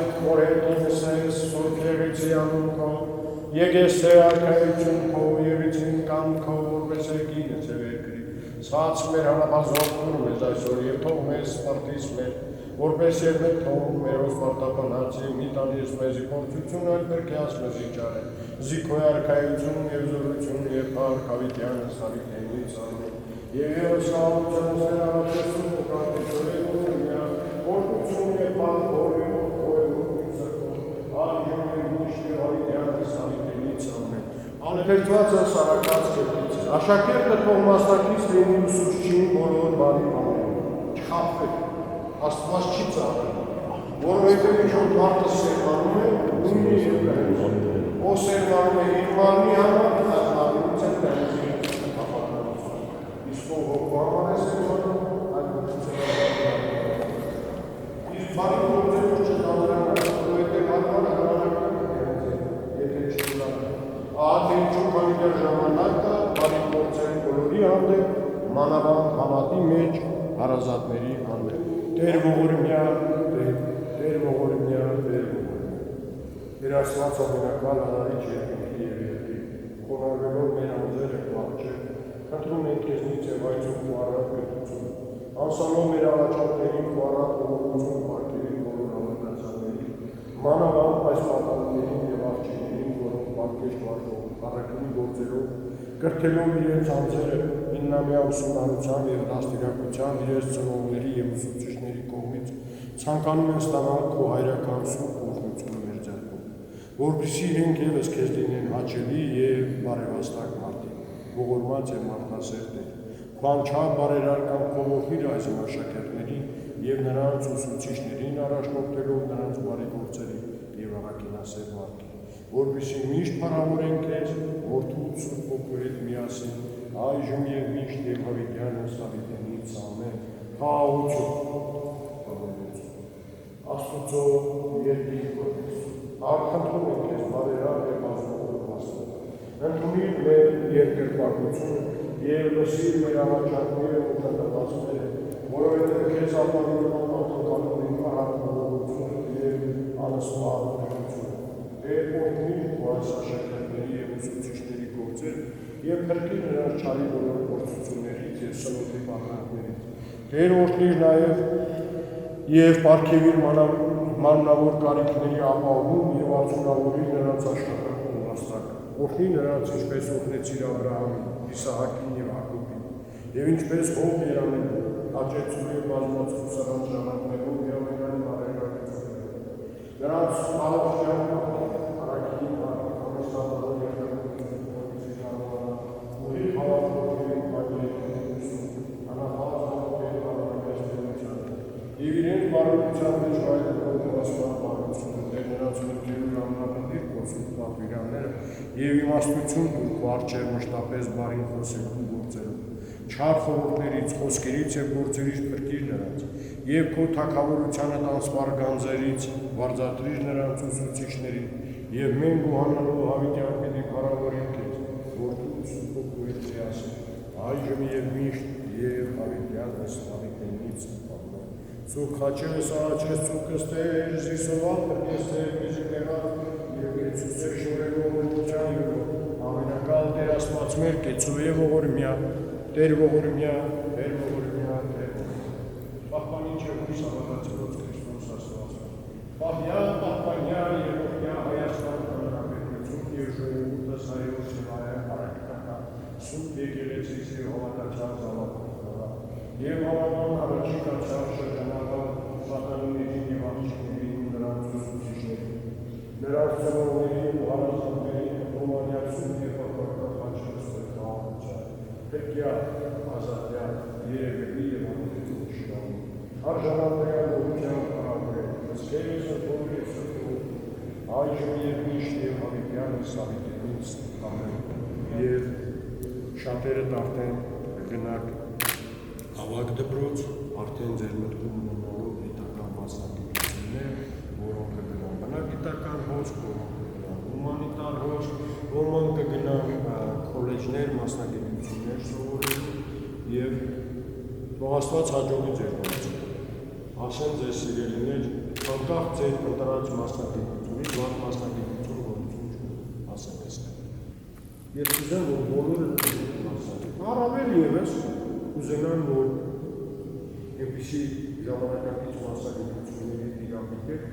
Այդ խորհրդինս ես սուրբ եղիցիանում քո, եկես թե արքայություն քո և իցին կամ քո, որպես եկինս և երկրի, սաց մեր հանապազողում ես այսօր և թող մեզ սպարտիս մեր, որպես և մեր թող մերոս պարտապանացի, մի տանիս մեզի փորձություն, այլ բրկյաս մեզի ճար է, զիքոյ արքայություն և զորություն և փառք հավիտյանս հավիտենից ամեն, և սաղությունս մեր առաջեսում ու կարտիչորեն օրդություն և փառք հորին Անվերծված է սարակած կետից, աշակերտը թող մասնակից լինի ուսուցչին բոլոր բարի բաներում, չխաբվեք, Աստված չի ծաղրում, որովհետև ինչ-որ մարդը սերմանում է, նույնի և կհենց, ով սերմանում է իր մարմնի համար, ազնավից է կհենցի ապատանություն, իսկ ով հոգու համար է սերմանում, այդ գործը իսկ բարի գործերով չդանդրանա, որովհետև հարմանը Ահա քանի դեռ ժամանակ կա, բարի գործերի բոլորի հանդեպ, մանավանդ հավատի մեջ հարազատների հանդեպ։ Տեր ողորմյա, Տեր ողորմյա, Տեր ողորմյա։ Տեր Աստված ամենակալ արարիչ երկնքի և երկրի, խոնարհվելով մեր անձերը քո առջև, խնդրում ենք քեզնից և այցում քո առատ պետություն, անսանով մեր առաջարկներին քո առատ ողորմություն պարգևի բոլոր հավատացյալներին, մանավանդ այս պատանիներին և աղջիկներին, որոնք պարգև վարժող առաքինի գործերով, կրթելով իրենց անձերը իննամյա ուսումնառությամբ և դաստիարակությամբ իրենց ծնողների և ուսուցիչների կողմից ցանկանում են ստանալ քո հայրական սուրբ օրհնությունը մեր ձեռքում, որպեսզի իրենք ևս քեզ լինեն հաճելի և բարեվաստակ մարդիկ, ողորմած և մարդասեր Տեր, քո անչափ բարերար կամքով օգնիր այս աշակերտներին և նրանց ուսուցիչներին առաջնորդելով նրանց բարի գործերի և առաքինասեր մարդիկ, որպեսզի միշտ փառավորեն քեզ, Որդուդ Սուրբ Հոգու հետ միասին, այժմ և միշտ և հավիտյանս հավիտենից ամեն, խաղաղություն, Աստուծո երկիր աղքնդում ենք քեզ բարերար և ազնվող Աստված, ընդունիր մեր երկրպագությունը և լսիր մեր առաջարկները ու կրտվածները, որովհետև քեզ ապավինում անկանում են առաքնողությունը և անսպառությունը, Տեր օրհնիր քո այս աշակերտների և ուսուցիչների գործեր և փրկիր նրանց չարի բոլոր փորձություններից և սնոտի պատրանքներից։ Տեր օրհնիր նաև և պարգևիր մանրավոր կարիքների ապահովում և արդյունավորիր նրանց աշխատանքն ու վաստակը։ Օրհնի նրանց, ինչպես օրհնեցիր Աբրահամին, Իսահակին և Հակոբին, և ինչպես հող երանելով, աճեցու և բազմացու սրանց ժամանքներով և ամենայն բարերարություններով։ Նրանց առողջյան Արաքին ամստանալով երկրագործություն փորձի կարողանա, ուղիղ հավատքովին պայմանավորություն, անապահովքեր բարոյական և իրենց բարոյության մեջ վայելելով դրասման բարությունը, Տեր նրանց մտքերում ամենապնդիր քո սուրբ պատվիրանները և իմաստություն տուր քո առջև մշտապես բարին խոսելու գործերով, չար խորհուրդներից, խոսքերից և գործերից փրկիր նրանց, և քո թագավորությանդ անսպառ գանձերից վարձատրիր նրանց ուսուցիչներին, և մենք ուղանալով հավիտյան պիտի փառավորենք քեզ, Որդու Սուրբ Հոգու հետ միասին, այժմ և միշտ և հավիտյանս հավիտենից ամեն։ Սուրբ խաչելս առաջես ծուկս Տեր, զիսովալ պրկես Տեր, միզիկներան, և կեցուցեր շորելով ողջան յուրով, ամենակալ Տեր Աստված մեր կեցու և ողորմյա, Տեր ողորմյա, Տեր ողորմյա, Տեր ողորմյա։ Պահպանիչ և հույս հավատացելոց Քրիստոս Աստված, պահպանյալ և ողջյա Հայաստան Հանրապետություն և ժողովուրդս հայոց և արաքնական, սուրբ եկեղեցիս և հավատացյալ զավակները, և հավանական առաջիկա չար շրջանական սատանիներին և աղջիկներին ու նրանց ուսուցիչներին, նրանց ծնողներին ու հարազատներին, հոմանյացում և ապարտախաչեցվել խաղաղության, փրկյալ, ազատյալ, երևելի և անհետություն շիրանում, արժանանտրյալ ողջյան փառավորել, հսկերս ընթոր և սրտով, այժմ և միշտ և հավիտյանս հավիտենից ամեն, և շատերը արդեն գնաք ավագ դպրոց, արդեն ձեր մտքում ունենալով գիտական մասնագիտություններ, որոնք կգնան բնագիտական հոսք, որոնք կգնան հումանիտար հոսք, ոմանք կգնան քոլեջներ, մասնագիտություններ սովորել և թող Աստված հաջողի ձեր գործը։ Ասեմ ձեզ սիրելիներ, անկախ ձեր ընտրած մասնագիտությունից, վատ մասնագիտություն գործություն ասենք այստեղ։ Ես կուզեմ, որ բոլորը մասնագիտ։ Առավել ևս կուզենամ, որ այնպիսի ժամանակակից մասնագիտությունների տիրապետեք,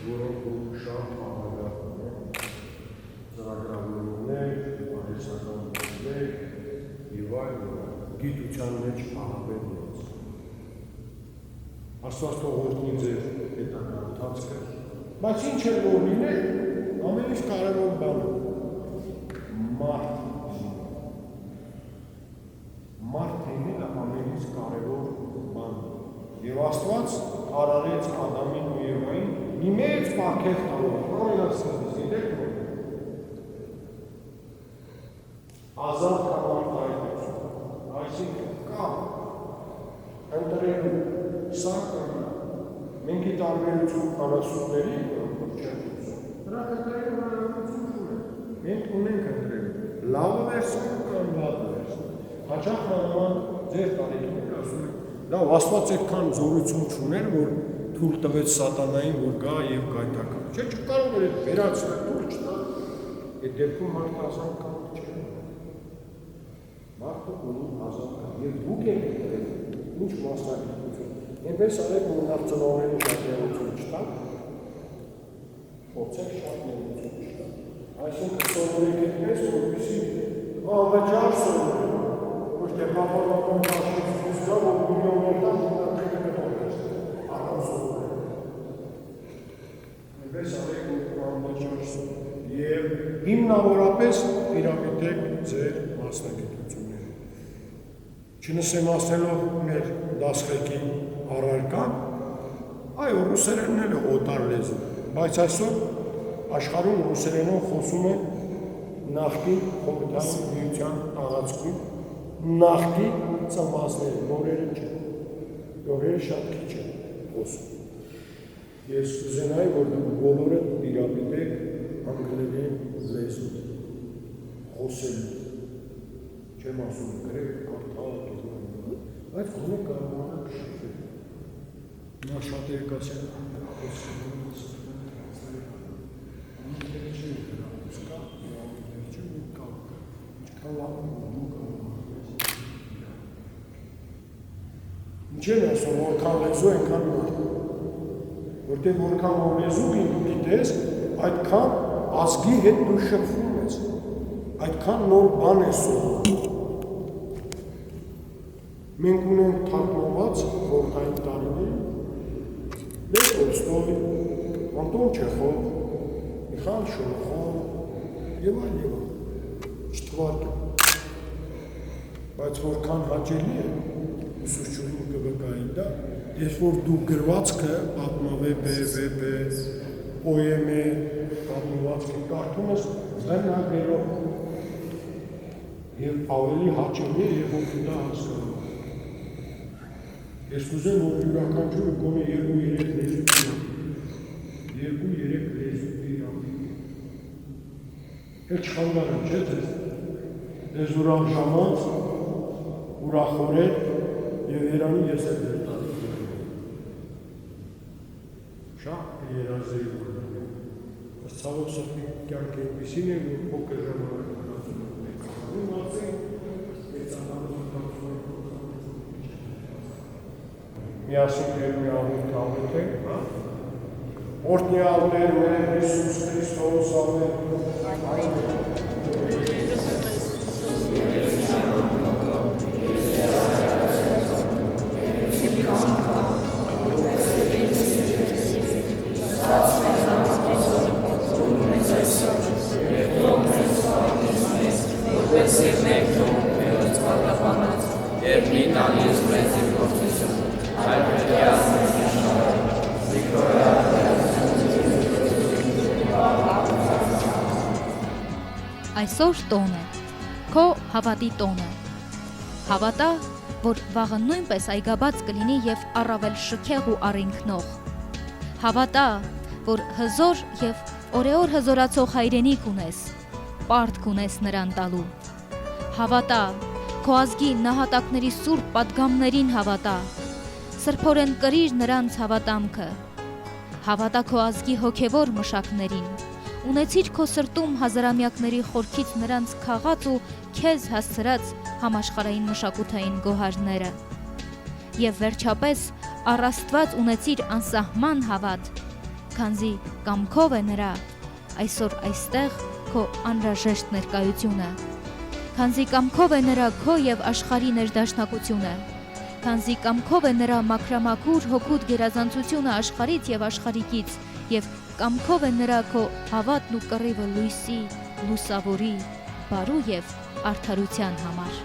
որոնք շատ ահագարվում են, ծրագրավորումներ, արհեստական գործեր եւ այլ գիտության մեջ ահաբեր մեծ։ Աստված թող օրհնի ձեր հետագա ընթացքը, բայց ինչ էլ որ լինի, ամենից կարևոր բանը մարդ լինելը ամենից կարևոր բան։ Եվ Աստված արարեց Ադամին ու Եվային մի մեծ պարգև տալով, ամենասկզբից գիտեք որ ազատ կամ արտահայտություն, այսինքն կամ ընտրելու սա կամ մենքի տարբերություն անասունների, որոնք չեն ուզում, դրանք ընտրելու հնարավորություն չունեն, մենք ունենք ընտրելու, լավը վերցնել կամ վատը վերցնել, հաճախ մանավանդ ձեր տարիքները ասում են, լավ Աստված այդքան զորություն չուներ, որ թույլ տվեց սատանային, որ գա եւ գայթակա, չէ չկարող էր վերացնել, թույլ չտա, այդ դեպքում մարդը ազատ կամ չէ, մարդը ունի ազատ կամ, եւ դուք եք ընտրել, ինչ մասնագիտություն, այնպես արեք, որ նախ ծնողների շատ ներություն չտան, փորձեք շատ ներություն չտան, այսինքն սովորեք այդպես, որպեսզի անվճար սովորեք, ոչ թե պահպանական քաշից գա, որ միլիոններ տան, որտեղ կտորվես, առանց սովորեք, այնպես արեք, որ անվճար սովորեք, եւ հիմնավորապես տիրապետեք ձեր մասնագիտությունները, չնսեմ ասելով մեր դասղեկի առարկան, այո, ռուսերենն էլ է օտար լեզու, բայց այսօր աշխարհում ռուսերենով խոսում են նախկին խորհրդային միության տարածքում, նախկին ծնվածները, նորերը չեն, նորերը շատ քիչ են խոսում։ Ես կուզենայի, որ բոլորը տիրապետեք անգլերեն լեզու, խոսելու, չեմ ասում գրեք, կարդալ, բայց գոնե կարողանա կշիռել։ Նա շատ երկասեն Ինչ են ասում, որքան լեզու ենքան մարդ, որտեղ որքան որ լեզու գիտես, այդքան ազգի հետ դու շփվում ես, այդքան նոր բան ես սովորում։ Մենք ունենք թարգմանված խորհրդային տարիներին Լև Տոլստոյ, Անտոն Չեխով, Միխայիլ Շոլոխով եւ այլ, չթվարկեմ։ Բայց որքան հաճելի է ուսուցչուհին կվկայի դա, ես որ դու գրվածքը պատմավեպ է, վեպ է, պոեմ է, պատմվածքը կարդում ես ձեռնագրերով եւ ավելի հաճելի է եւ որ դա հասկանում։ Ես կուզեմ, որ յուրաքանչյուրը գոնե 2-3 լեզու տիրապետի։ 2-3 լեզու տիրապետի։ Հետ չխանգարեմ, չէ՞ ձեզ։ Ես ուրախ-ժամանց, ուրախորեն եւ Երանի ես էլ ձեր տալիս եմ։ Շատ երազեի որ եմ։ Բայց ցավոք սրտի կյանքը այնպիսին է, որ փոքր ժամանակ մնացում եմ մեծ։ Ու ասենք, միասին կերմի աղութ աղութենք, օրտնյալ մեր Հիսուս Քրիստոս ամեն, Այսօր տոն է, քո հավատի տոնը, հավատա, որ վաղը նույնպես այգաբաց կլինի և առավել շքեղ ու առինքնող, հավատա, որ հզոր և օրեոր հզորացող հայրենիք ունես, պարտք ունես նրան տալու, հավատա, քո ազգի նահատակների սուրբ պատգամներին հավատա, սրբորեն կրիր նրանց հավատամքը, Հավատա քո ազգի հոգևոր մշակներին։ Ունեցիր քո սրտում հազարամյակների խորքից նրանց քաղած ու քեզ հասցրած համաշխարհային մշակութային գոհարները։ Եվ վերջապես առ Աստված ունեցիր անսահման հավատ, քանզի կամքով է նրա այսօր այստեղ քո անհրաժեշտ ներկայությունը, քանզի կամքով է նրա քո եւ աշխարհի ներդաշնակությունը, քանզի կամքով է նրա մաքրամաքուր հոգուտ գերազանցությունը աշխարհից եւ աշխարհիկից, եւ կամքով է նրա քո հավատն ու կռիվը լույսի, լուսավորի, բարու եւ արդարության համար։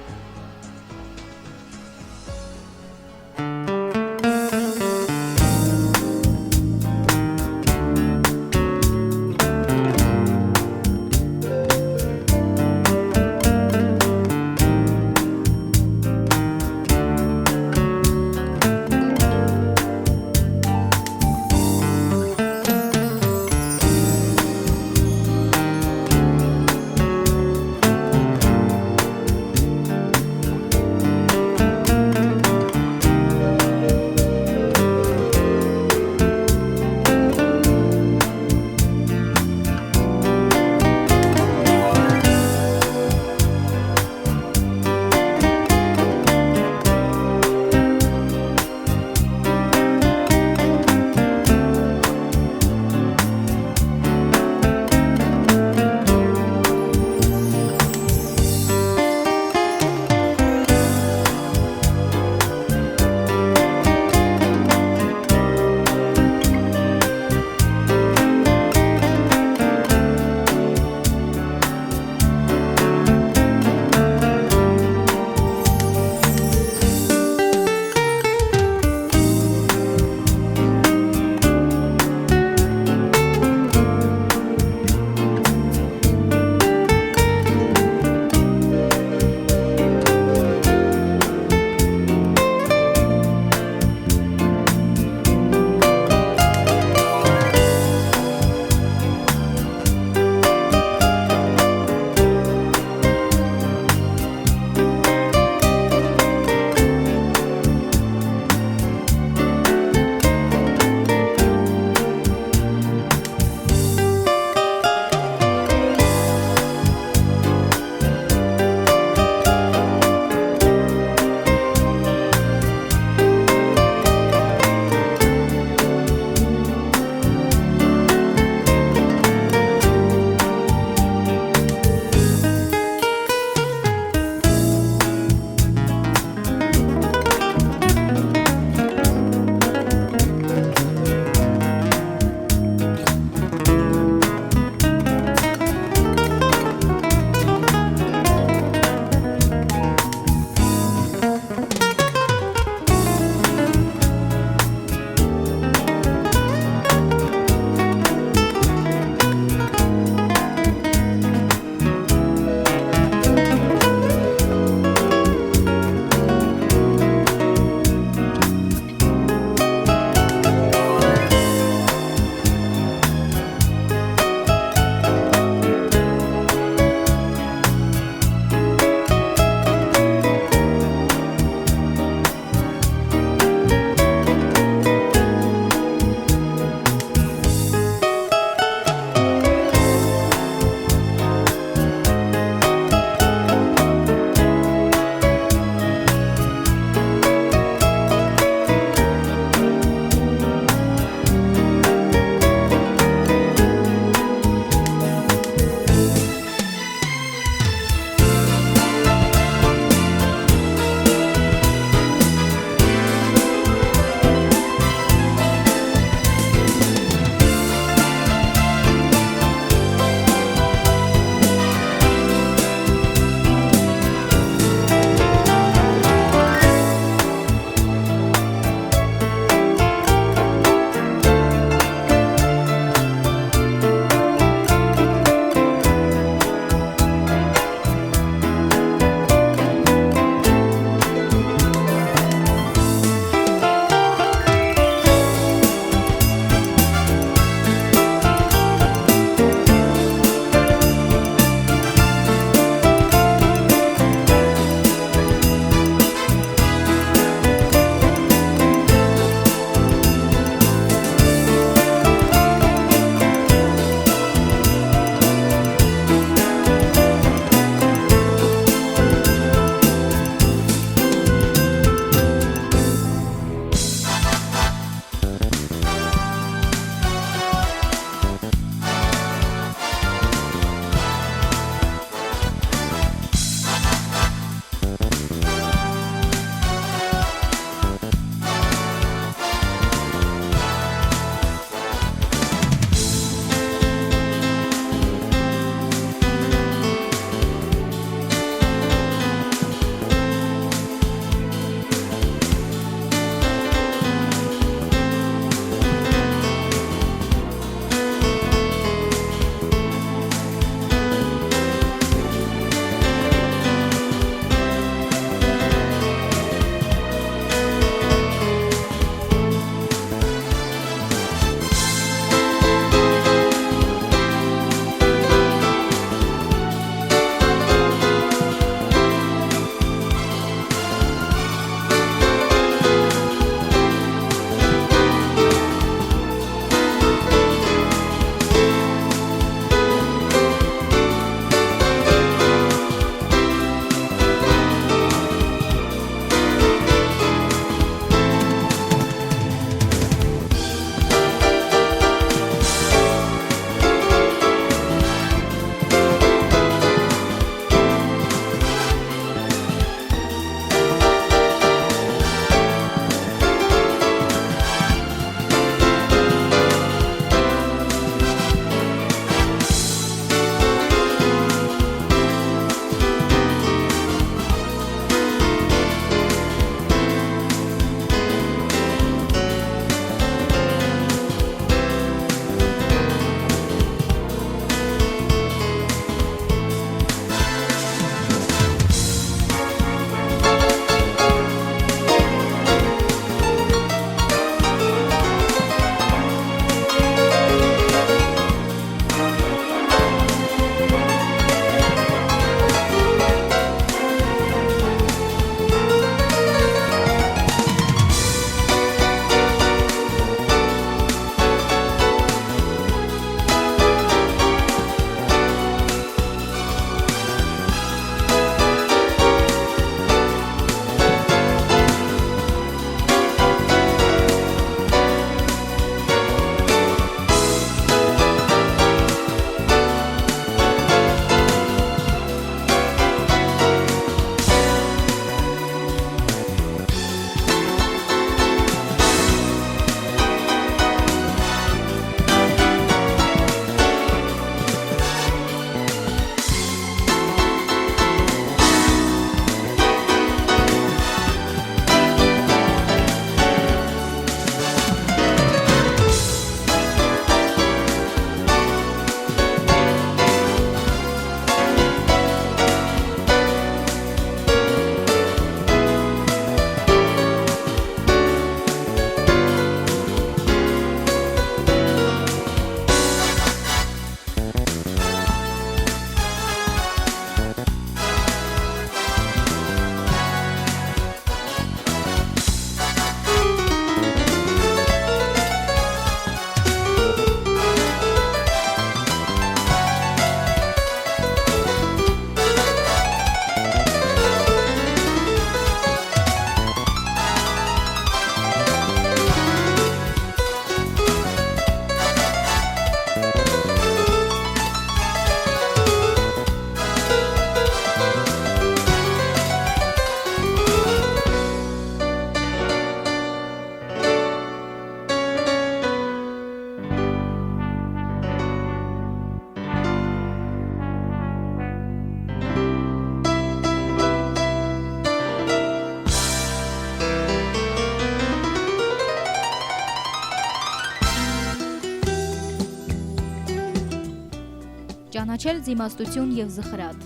Ճանաչել զիմաստություն եւ զխրատ,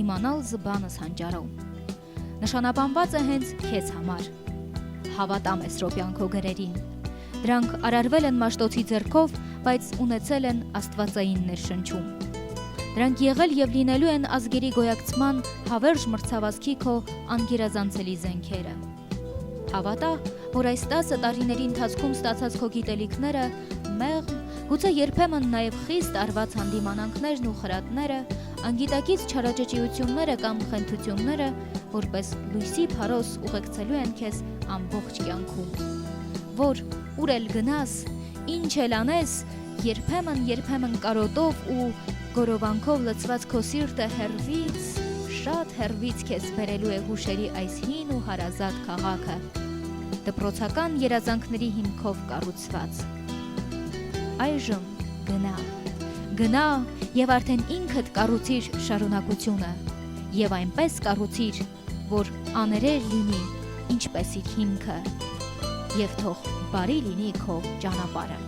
իմանալ զբանս հանճարով։ Նշանաբանված է հենց քեզ համար։ Հավատամ Էսրոպյան քո գրերին։ Դրանք արարվել են Մաշտոցի ձեռքով, բայց ունեցել են աստվածային ներշնչում։ Դրանք եղել եւ լինելու են ազգերի գոյակցման հավերժ մրցավազքի քո անգերազանցելի զենքերը։ Հավատա, որ այս 10 տարիների ընթացքում ստացած քո գիտելիքները, մեղմ, գուցե երբեմն նաև խիստ արված հանդիմանանքներն ու խրատները, անգիտակից չարաճճիությունները կամ խենթությունները, որպես լույսի փարոս ուղեկցելու են քեզ ամբողջ կյանքում։ Որ ուր էլ գնաս, ինչ էլ անես, երբեմն կարոտով ու գորովանքով լցված քո սիրտը հեռվից, շատ հեռվից քեզ բերելու է հուշերի այս հին ու հարազատ քաղաքը, դպրոցական երազանքների հիմքով կառուցված։ Այժմ գնա եւ արդեն ինքդ կառուցիր շարունակությունը եւ այնպես կառուցիր, որ աներեր լինի ինչպես իր հիմքը եւ թող բարի լինի քո ճանապարհը։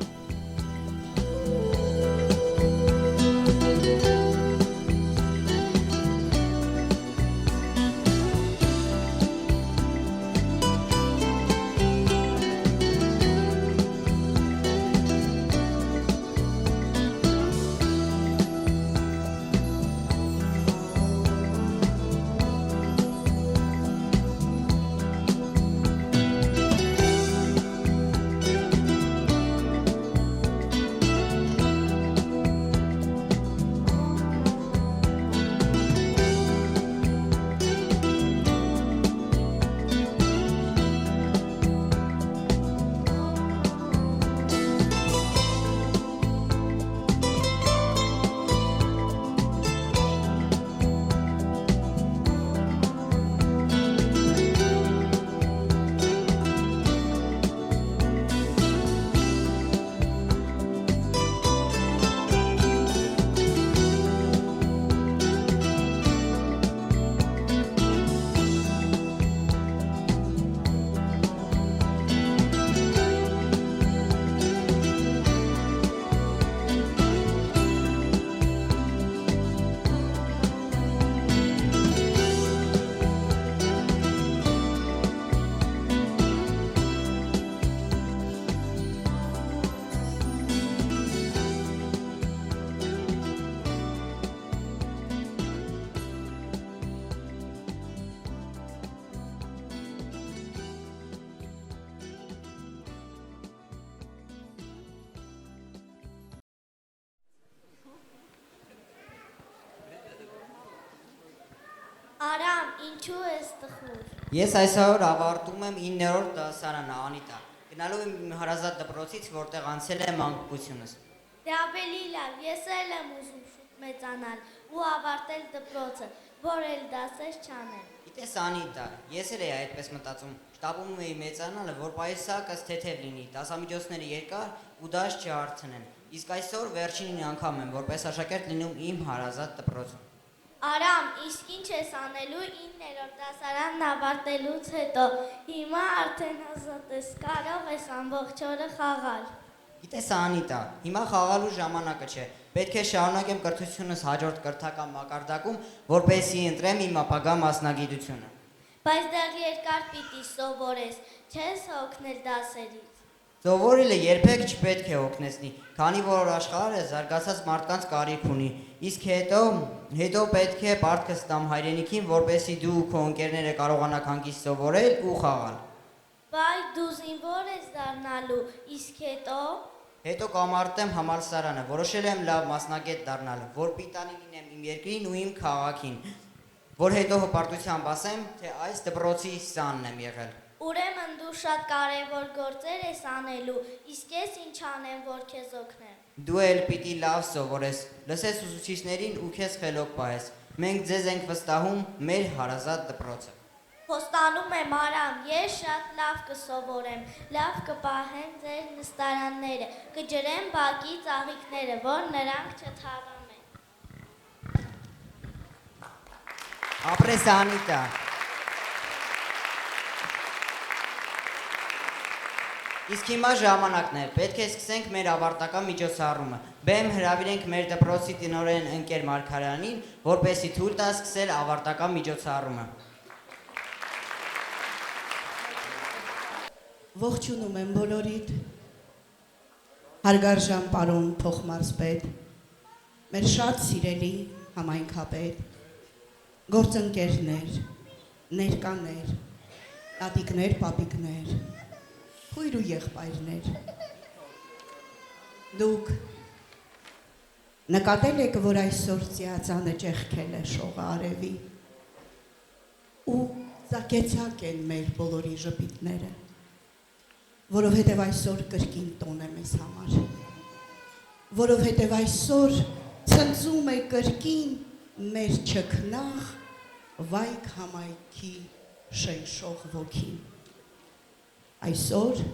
Արամ, ինչու ես տխուր։ Ես այսօր ավարտում եմ 9-րդ դասարանը, Անիտա։ Գնալու եմ իմ հարազատ դպրոցից, որտեղ անցել եմ մանկությունս։ Դե ավելի լավ, ես էլ եմ ուզում շուտ մեծանալ ու ավարտել դպրոցը, որ էլ դասեր չանեմ։ Գիտես, Անիտա, ես էլ էի այդպես մտածում, շտապում էի մեծանալը, որ պայուսակս թեթև լինի, դասամիջոցները երկար ու դաս չհարցնեն։ Իսկ այսօր վերջին անգամ եմ, որպես աշակերտ լինում իմ հարազատ դպրոցում։ Արամ, իսկ ինչ ես անելու 9-րդ դասարանն ավարտելուց հետո։ Հիմա արդեն ազատ ես, կարող ես ամբողջ օրը խաղալ։ Գիտես, Անիտա, հիմա խաղալու ժամանակը չէ։ Պետք է շարունակեմ կրթությունս հաջորդ կրթական մակարդակում, որպեսզի ընտրեմ իմ ապագա մասնագիտությունը։ Բայց դեռ երկար պիտի սովորես, չես հոգնել դասերից։ Սովորելը երբեք չպետք է օգնեցնի, քանի որ աշխարհը զարգացած մարդկանց կարիք ունի։ Իսկ հետո պետք է պարտքս տամ հայրենիքին, որպեսզի դու ու քո ընկերները կարողանաք հանգիստ սովորել ու խաղալ։ Բայց դու զինվոր ես դառնալու, իսկ հետո։ Հետո կամարտեմ համալսարանը, որոշել եմ լավ մասնագետ դառնալ, որ պիտանի լինեմ իմ երկրին ու իմ քաղաքին, որ հետո հպարտությամբ ասեմ, թե այս դպրոցի սանն եմ եղել։ Ուրեմն դու շատ կարևոր գործեր ես անելու, իսկ ես ինչ անեմ, որ քեզ օգնեմ։ Դու էլ պիտի լավ սովորես, լսես ուսուցիչներին ու քեզ խելոք պահես։ Մենք ձեզ ենք վստահում մեր հարազատ դպրոցը։ Խոստանում եմ, Արամ, ես շատ լավ կսովորեմ, լավ կպահեմ ձեր նստարանները, կջրեմ բակի ծաղիկները, որ նրանք չթավամեն։ Ապրես, Անիտա։ Իսկ հիմա ժամանակն է, պետք է սկսենք մեր ավարտական միջոցառումը։ բեմ հրավիրենք մեր դպրոցի տնօրեն ընկեր Մարգարյանին, որպեսզի թույլ տա սկսել ավարտական միջոցառումը։ Ողջունում եմ բոլորիդ, հարգարժան պարոն փոխմարզպետ, մեր շատ սիրելի համայնքապետ, գործընկերներ, ներկաներ, տատիկներ, պապիկներ, քույր ու եղբայրներ։ Դուք նկատել եք, որ այսօր ծիածանը ճեղքել է շողը արևի ու ծակեցակ են մեր բոլորի ժպիտները, որովհետև այսօր կրկին տոն է մեզ համար, որովհետև այսօր ցնծում է կրկին մեր չքնաղ վայք համայնքի շնշող ոգին։ Այսօր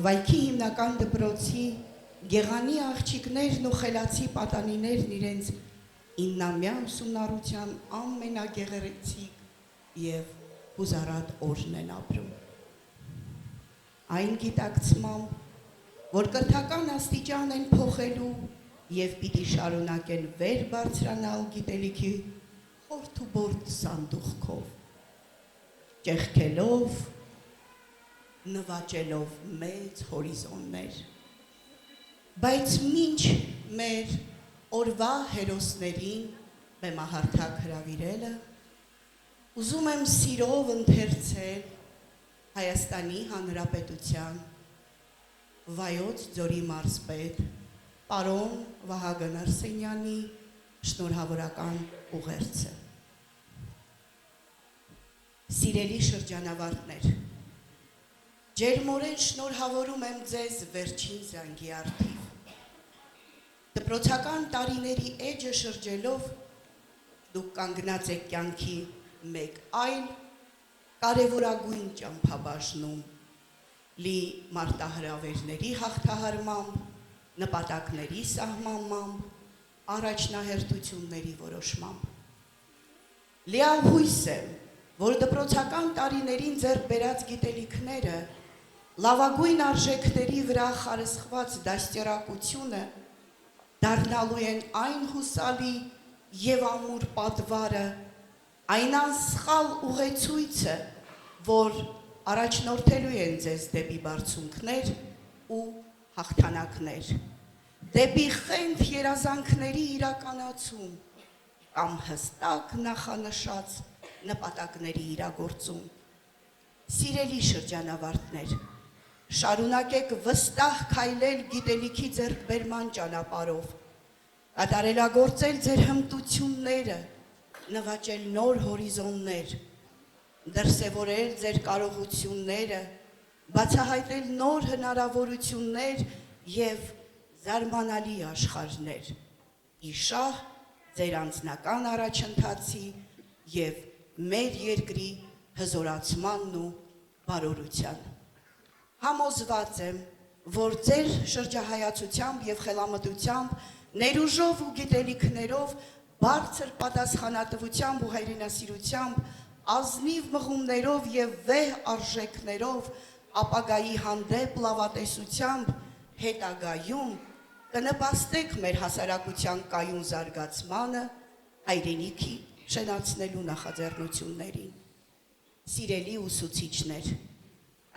վայքի հիմնական դպրոցի գեղանի աղջիկներն ու խելացի պատանիներն իրենց 9-ամյա ուսումնառության ամենագեղեցիկ և հուզարատ օրն են ապրում։ Այն գիտակցմամբ, որ կրթական աստիճան են փոխելու և պիտի շարունակեն վեր բարձրանալ գիտելիքի խորթ ու բորդ սանդուղքով, ճեղքելով, նվաճելով մեծ հորիզոններ, բայց մինչ մեր օրվա հերոսներին բեմահարթակ հրավիրելը, ուզում եմ սիրով ընթերցել Հայաստանի Հանրապետության Վայոց ձորի մարզպետ պարոն Վահագն Արսենյանի շնորհավորական ուղերձը։ Սիրելի շրջանավարտներ, ջերմորեն շնորհավորում եմ ձեզ վերջին զանգի առթիվ։ Դպրոցական տարիների էջը շրջելով դուք կանգնած եք կյանքի մեկ այլ կարևորագույն ճամփաբաժնում, լի մարտահրավերների հաղթահարմամբ, նպատակների սահմանմամբ, առաջնահերթությունների որոշմամբ։ Լիահույս եմ, որ դպրոցական տարիներին ձեռք բերած գիտելիքները, լավագույն արժեքների վրա խարսխված դաստիարակությունը դառնալու են այն հուսալի և ամուր պատվարը, այն անսխալ ուղեցույցը, որ առաջնորդելու են ձեզ դեպի բարձունքներ ու հաղթանակներ, դեպի խենթ երազանքների իրականացում կամ հստակ նախանշած նպատակների իրագործում։ Սիրելի շրջանավարտներ, շարունակեք վստահ քայլել գիտելիքի ձեռքբերման ճանապարհով, կատարելագործել ձեր հմտությունները, նվաճել նոր հորիզոններ, դրսևորել ձեր կարողությունները, բացահայտել նոր հնարավորություններ և զարմանալի աշխարհներ, իշահ ձեր անձնական առաջընթացի և մեր երկրի հզորացմանն ու բարօրության։ Համոզված եմ, որ ձեր շրջահայացությամբ և խելամտությամբ, ներուժով ու գիտելիքներով, բարձր պատասխանատվությամբ ու հայրենասիրությամբ, ազնիվ մղումներով և վեհ արժեքներով, ապագայի հանդեպ լավատեսությամբ, հետագայում կնպաստեք մեր հասարակության կայուն զարգացմանը, հայրենիքի շենացնելու նախաձեռնություններին։ Սիրելի ուսուցիչներ,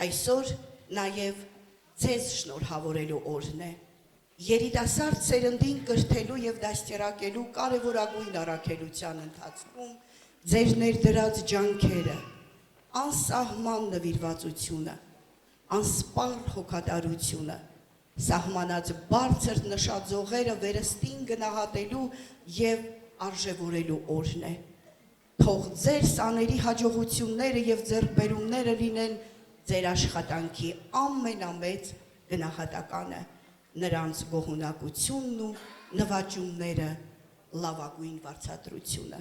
այսօր նաև ձեզ շնորհավորելու օրն է, երիտասարդ սերնդին կրթելու և դաստիարակելու կարևորագույն առաքելության ընթացքում ձեր ներդրած ջանքերը, անսահման նվիրվածությունը, անսպառ հոգատարությունը, սահմանած բարձր նշաձողերը վերստին գնահատելու և արժևորելու օրն է։ Թող ձեր սաների հաջողությունները և ձեռքբերումները լինեն ձեր աշխատանքի ամենամեծ գնահատականը, նրանց գոհունակությունն ու նվաճումները, լավագույն վարձատրությունը։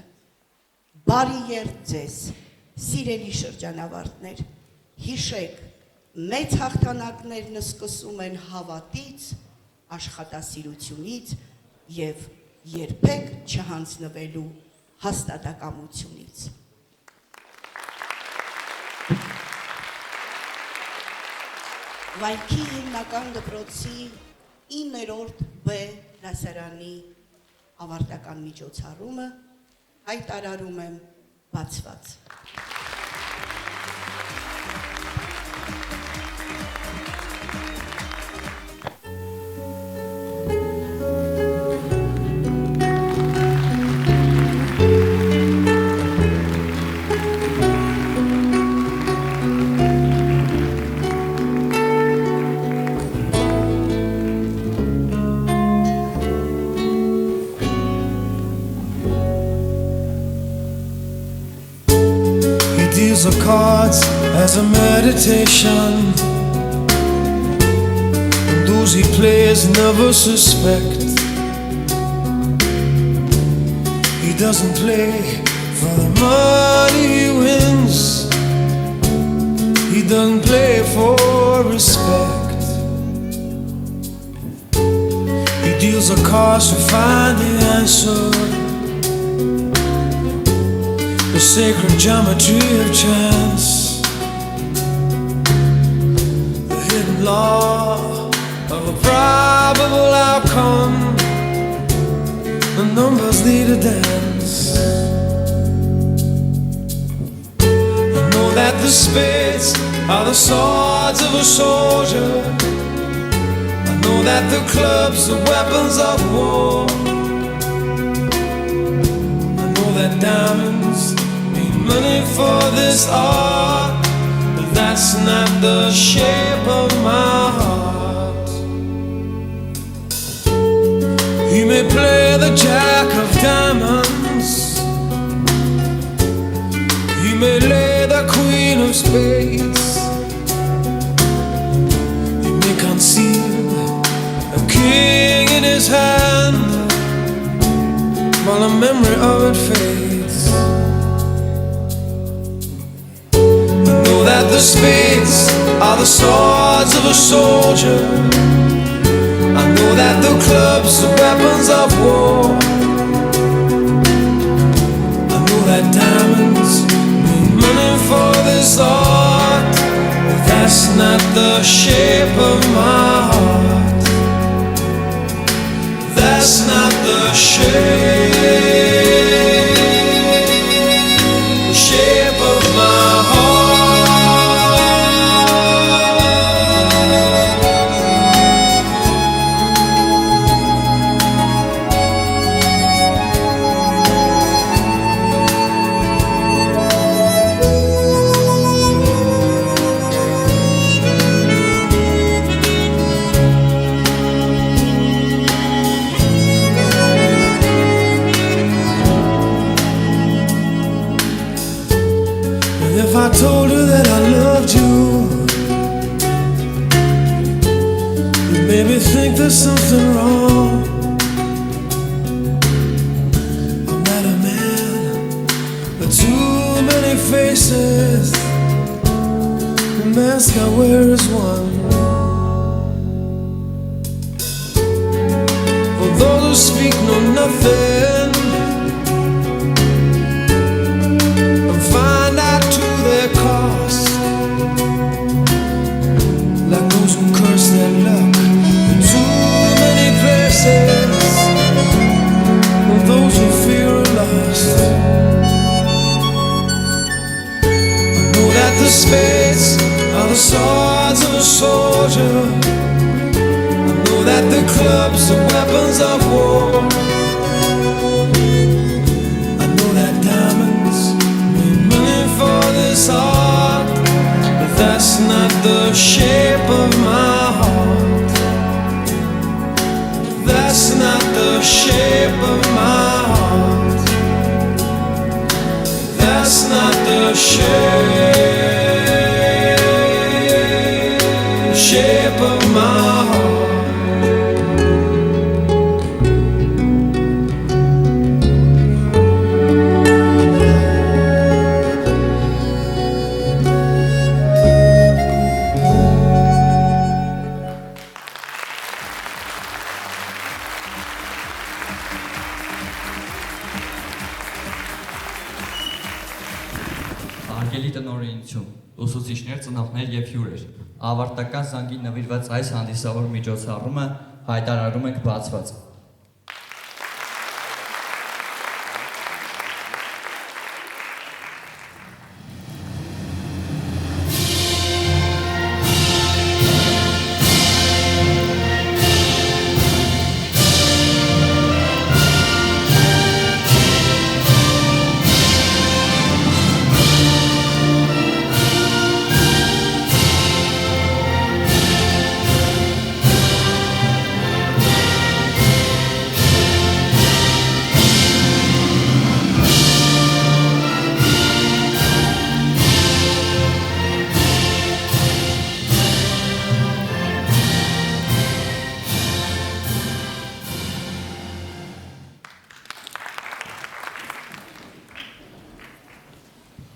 Բարի երդ ձեզ, սիրելի շրջանավարտներ, հիշեք, մեծ հաղթանակներն սկսում են հավատից, աշխատասիրությունից և երբեք չհանձնվելու հաստատակամությունից։ Վայքի հիմնական դպրոցի 9-րդ B դասարանի ավարտական միջոցառումը հայտարարում եմ բացված։ Deals of cards as a meditation, and those he plays never suspect. He doesn't play for the money he wins, he doesn't play for respect. He deals the cards to find the answer, the sacred geometry of chance, the hidden law of a probable outcome. The numbers lead a dance. I know that the spades are the swords of a soldier. I know that the clubs are weapons of war. I know that diamonds money for this art, but that's not the shape of my heart. He may play the jack of diamonds, he may lay the queen of spades, he may conceal a king in his hand while the memory of it fades. That the spades are the swords of a soldier. I know that the clubs are weapons of war. I know that diamonds mean money for this art, but that's not the shape of my heart. That's not the shape of my heart. If I told you that I loved you, you made me think there's something wrong. I'm not a man with too many faces. The mask I wear is one. For those who speak know nothing and find out to their cost, like those who curse their luck in too many places, and those who fear are lost. I know that the spades are the swords of a soldier. I know that the clubs are weapons of war. I know that diamonds mean money for this art, but that's not the shape of my heart. That's not the shape of my heart. That's not the shape of my heart. Արգելի տնօրինություն, ուսուցիչներ, ծնողներ եւ հյուրեր, ավարտական զանգի նվիրված այս հանդիսավոր միջոցառումը հայտարարում ենք բացված։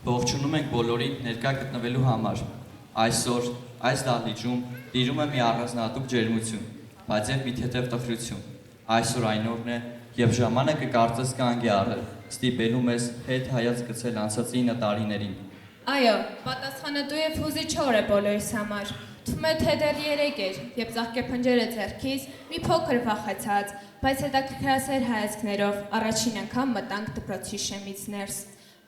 Ողջունում ենք բոլորին ներկա գտնվելու համար։ Այսօր այս դահլիճում տիրում է մի առանձնահատուկ ջերմություն, բայց եւ մի թեթև տխրություն։ Այսօր այն օրն է, երբ ժամանակը կարծես կանգ է առել, ստիպելու մեզ հետ հայացք գցել անցած 9 տարիներին։ Այո, պատասխանատու եւ հուզիչ օր է բոլորիս համար։ Թվում է թե դեռ 3 էր, երբ ծաղկեփնջերը ձեռքից մի փոքր վախեցած, բայց հետաքրքրասեր հայացքներով առաջին անգամ մտանք դպրոցի շեմից ներս։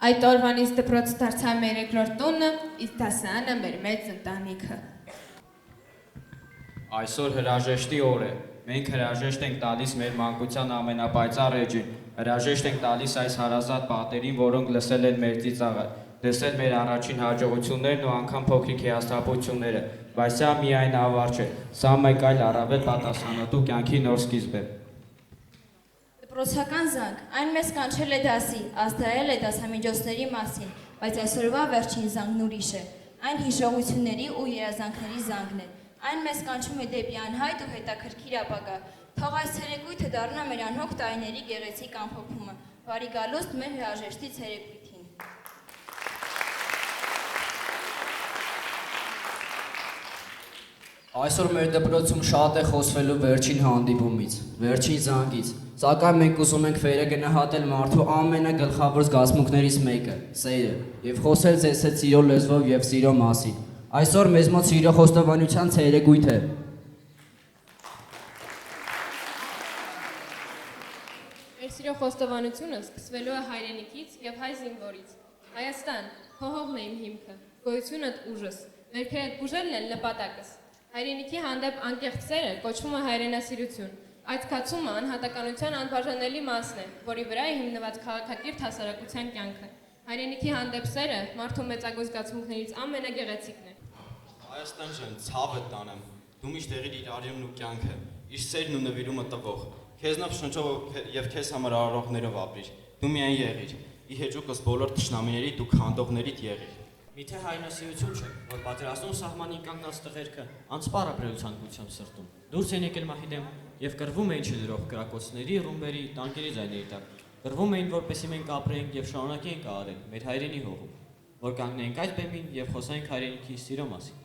Այդ օրվանից դպրոցը դարձավ մեր երկրորդ տունը, իսկ դասարանը մեր մեծ ընտանիքը։ Այսօր հրաժեշտի օր է։ Մենք հրաժեշտ ենք տալիս մեր մանկության ամենապայծառ էջին։ Հրաժեշտ ենք տալիս այս հարազատ պատերին, որոնք լսել են մեր ծիծաղը, լսել մեր առաջին հաջողություններն ու անգամ փոքրիկ հիասթափությունները, բայց սա միայն ավարտ չէ։ Սա մեկ այլ առավել պատասխանատու կյանքի նոր սկիզբ է։ Դպրոցական զանգ, այն մեզ կանչել է դասի, ազդարել է դասամիջոցների մասին, բայց այսօրվա վերջին զանգն ուրիշ է։ Այն հիշողությունների ու երազանքների զանգն է։ Այն մեզ կանչում է դեպի անհայտ ու հետաքրքիր ապագա։ Թող այս ցերեկույթը դառնա մեր անհոգ տարիների գեղեցիկ ամփոփումը։ Բարի գալուստ մեր հրաժեշտի ցերեկույթին։ Այսօր մեր դպրոցում շատ է խոսվելու վերջին հանդիպումից, վերջին զանգից, սակայն մենք ուզում ենք վերը գնահատել մարդու ամենագլխավոր զգացմունքներից մեկը՝ սերը, եւ խոսել ձեզ հետ սիրո լեզվով եւ սիրո մասին։ Այսօր մեզ մոտ սիրո խոստովանության ցերեկույթ է։ Մեր սիրո խոստովանությունը սկսվելու է հայրենիքից եւ հայ զինվորից։ Հայաստան, հողողն է իմ հիմքը, գոյությունդ ուժս, մեր հետ բուժելն է նպատակս։ Հայրենիքի հանդեպ անկեղծ սերը կոչվում է հայրենասիրություն։ Այդ զգացումը անհատականության անբաժանելի մասն է, որի վրա է հիմնված քաղաքակիրթ հասարակության կյանքը։ Հայրենիքի հանդեպ սերը մարդու մեծագույն զգացմունքներից ամենագեղեցիկն է։ Հայաստան ջան, ցավը տանեմ։ Դու միշտ եղիր իր արյունն ու կյանքը, իր սերն ու նվիրումը տվող։ Քեզնով շնչով եւ քեզ համար արարողներով ապրիր։ Դու միայն եղիր։ Ի հեճուկս բոլոր թշնամիների դու քանդողներիդ եղիր։ Միթե հայրենասիրություն չէ, որ պատերազմում սահմանին կանգնած տղերքը անսպառ ապրելու ցանկությամբ սրտում։ Դուրս են եկել մահի դեմ եւ կռվում էին չդրող կրակոցների, ռումբերի, տանկերի ձայների տակ։ Կռվում էին, որպեսզի մենք ապրենք եւ շարունակենք արել մեր հայրենի հողում, որ կանգնենք այդ բեմին եւ խոսենք հայրենիքի սիրո մասին։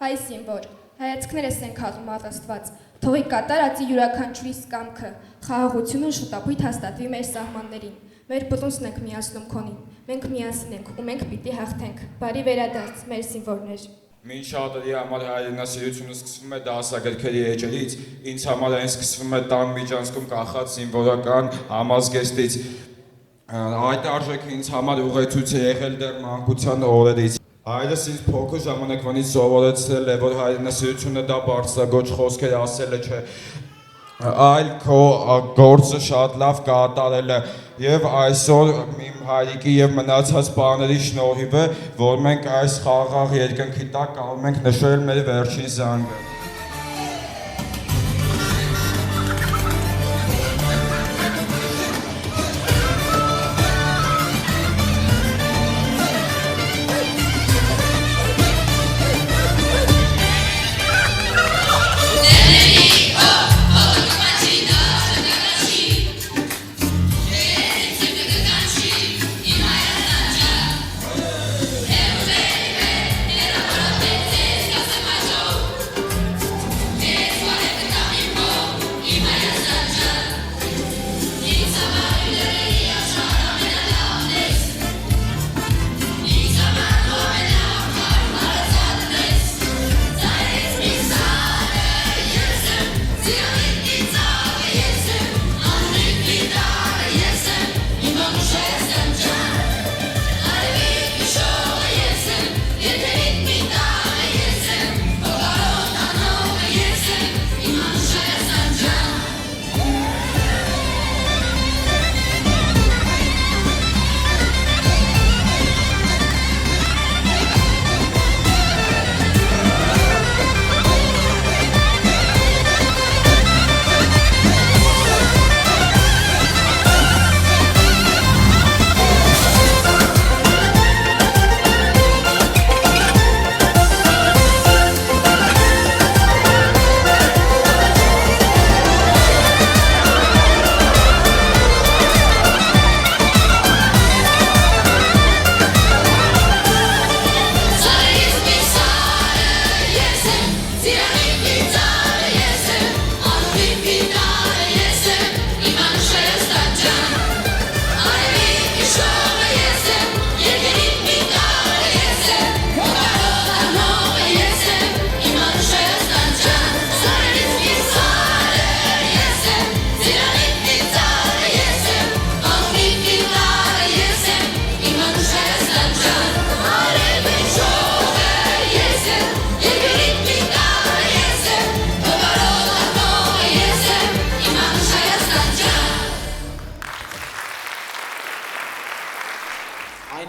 Հայ զինվոր, հայացքներս են քաղում առաստված, թողի կատարածի յուրաքանչյուրիս կամքը, խաղաղությունը շուտապույտ հաստատվի մեր սահմաններին։ Մեր բռունցն ենք միացնում քոնին, մենք միասին ենք ու մենք պիտի հաղթենք։ Բարի վերադարձ, մեր զինվորներ։ Մինչ շատերի համար հայրենասիրությունը սկսվում է դասագրքերի էջերից, ինձ համար այն սկսվում է տան միջանցքում կախած զինվորական համազգեստից։ Այդ արժեքը ինձ համար ուղեցույց է եղել դեռ մանկության օրերից։ Հայրս ինձ փոքր ժամանակվանից սովորեցրել է, որ հայրենասիրությունը դա բարձրագույն խոսքեր ասելը չէ, այլ քո գործը շատ լավ կատարելը եւ այսօր իմ հայրիկի եւ մնացած բաների շնորհիվ է, որ մենք այս խաղաղ երկնքի տակ կարող ենք նշել մեր վերջին զանգը։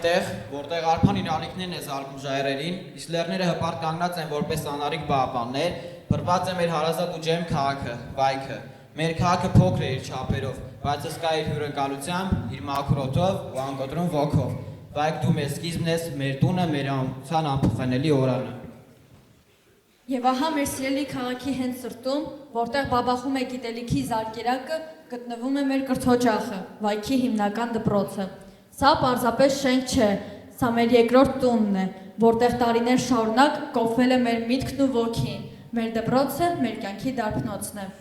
տեղ, որտեղ արփան իր ալիքներն է զարկում ժայռերին, իսկ լեռները հպարտ կանգնած են որպես անարիք բաղբաններ, փրված է մեր հարազատ ու ջերմ քաղաքը, Վայքը։ Մեր քաղաքը փոքր է իր չափերով, բայց հսկա իր հյուրընկալությամբ, իր մաքուր օդով ու անկոտրում ոգով։ Վայք դու մեր սկիզբն ես, մեր տունը, մեր ամուսան անփոխանելի օրանը։ Եվ ահա մեր սիրելի քաղաքի հենց սրտում, որտեղ բաբախում է գիտելիքի զարկերակը, գտնվում է մեր կրթօջախը, Վայքի հիմնական դպրոցը։ Սա պարզապես շենք չէ, սա մեր երկրորդ տունն է, որտեղ տարիներ շարունակ կոփվել է մեր միտքն ու ոգին։ Մեր դպրոցը մեր կյանքի դարբնոցն է։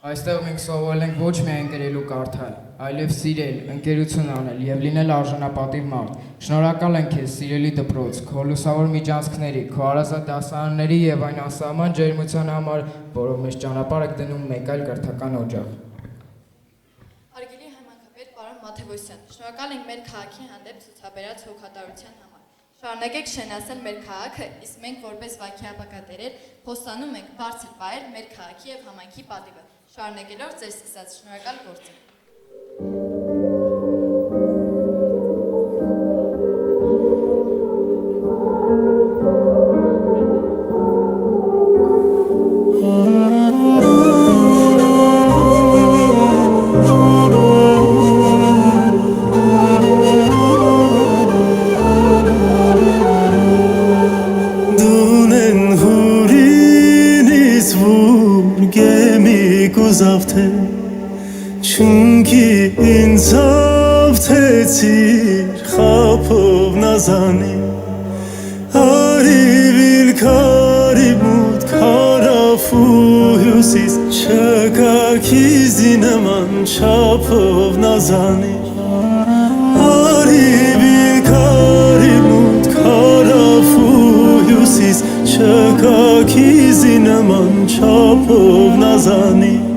Այստեղ մենք սովորել ենք ոչ միայն գրել ու կարդալ, այլև սիրել, ընկերություն անել եւ լինել արժանապատիվ մարդ։ Շնորհակալ ենք քեզ, սիրելի դպրոց, քո լուսավոր միջանցքների, քո հարազատ դասարանների եւ այն անսահման ջերմության համար, որով մեզ ճանապարհ եք դնում մեկ այլ կրթական օջախ։ Արգելի համայնքապետ պարոն Մաթևոսյան, շնորհակալ ենք մեր քաղաքի հանդեպ ցուցաբերած հոգատարության համար։ Շարունակեք շենացնել մեր քաղաքը, իսկ մենք որպես Վայքի ապակատերեր խոստանում ենք բարձր պահել մեր քաղաքի եւ համայնքի պատիվը։ Շարունակելով ձեր սկսած շնորհակալ գործը։ Çünkü insaf tetir khapov nazani Aribil karibut karafuyusiz Çakakizineman çapov nazani Aribil karibut karafuyusiz Çakakizineman çapov nazani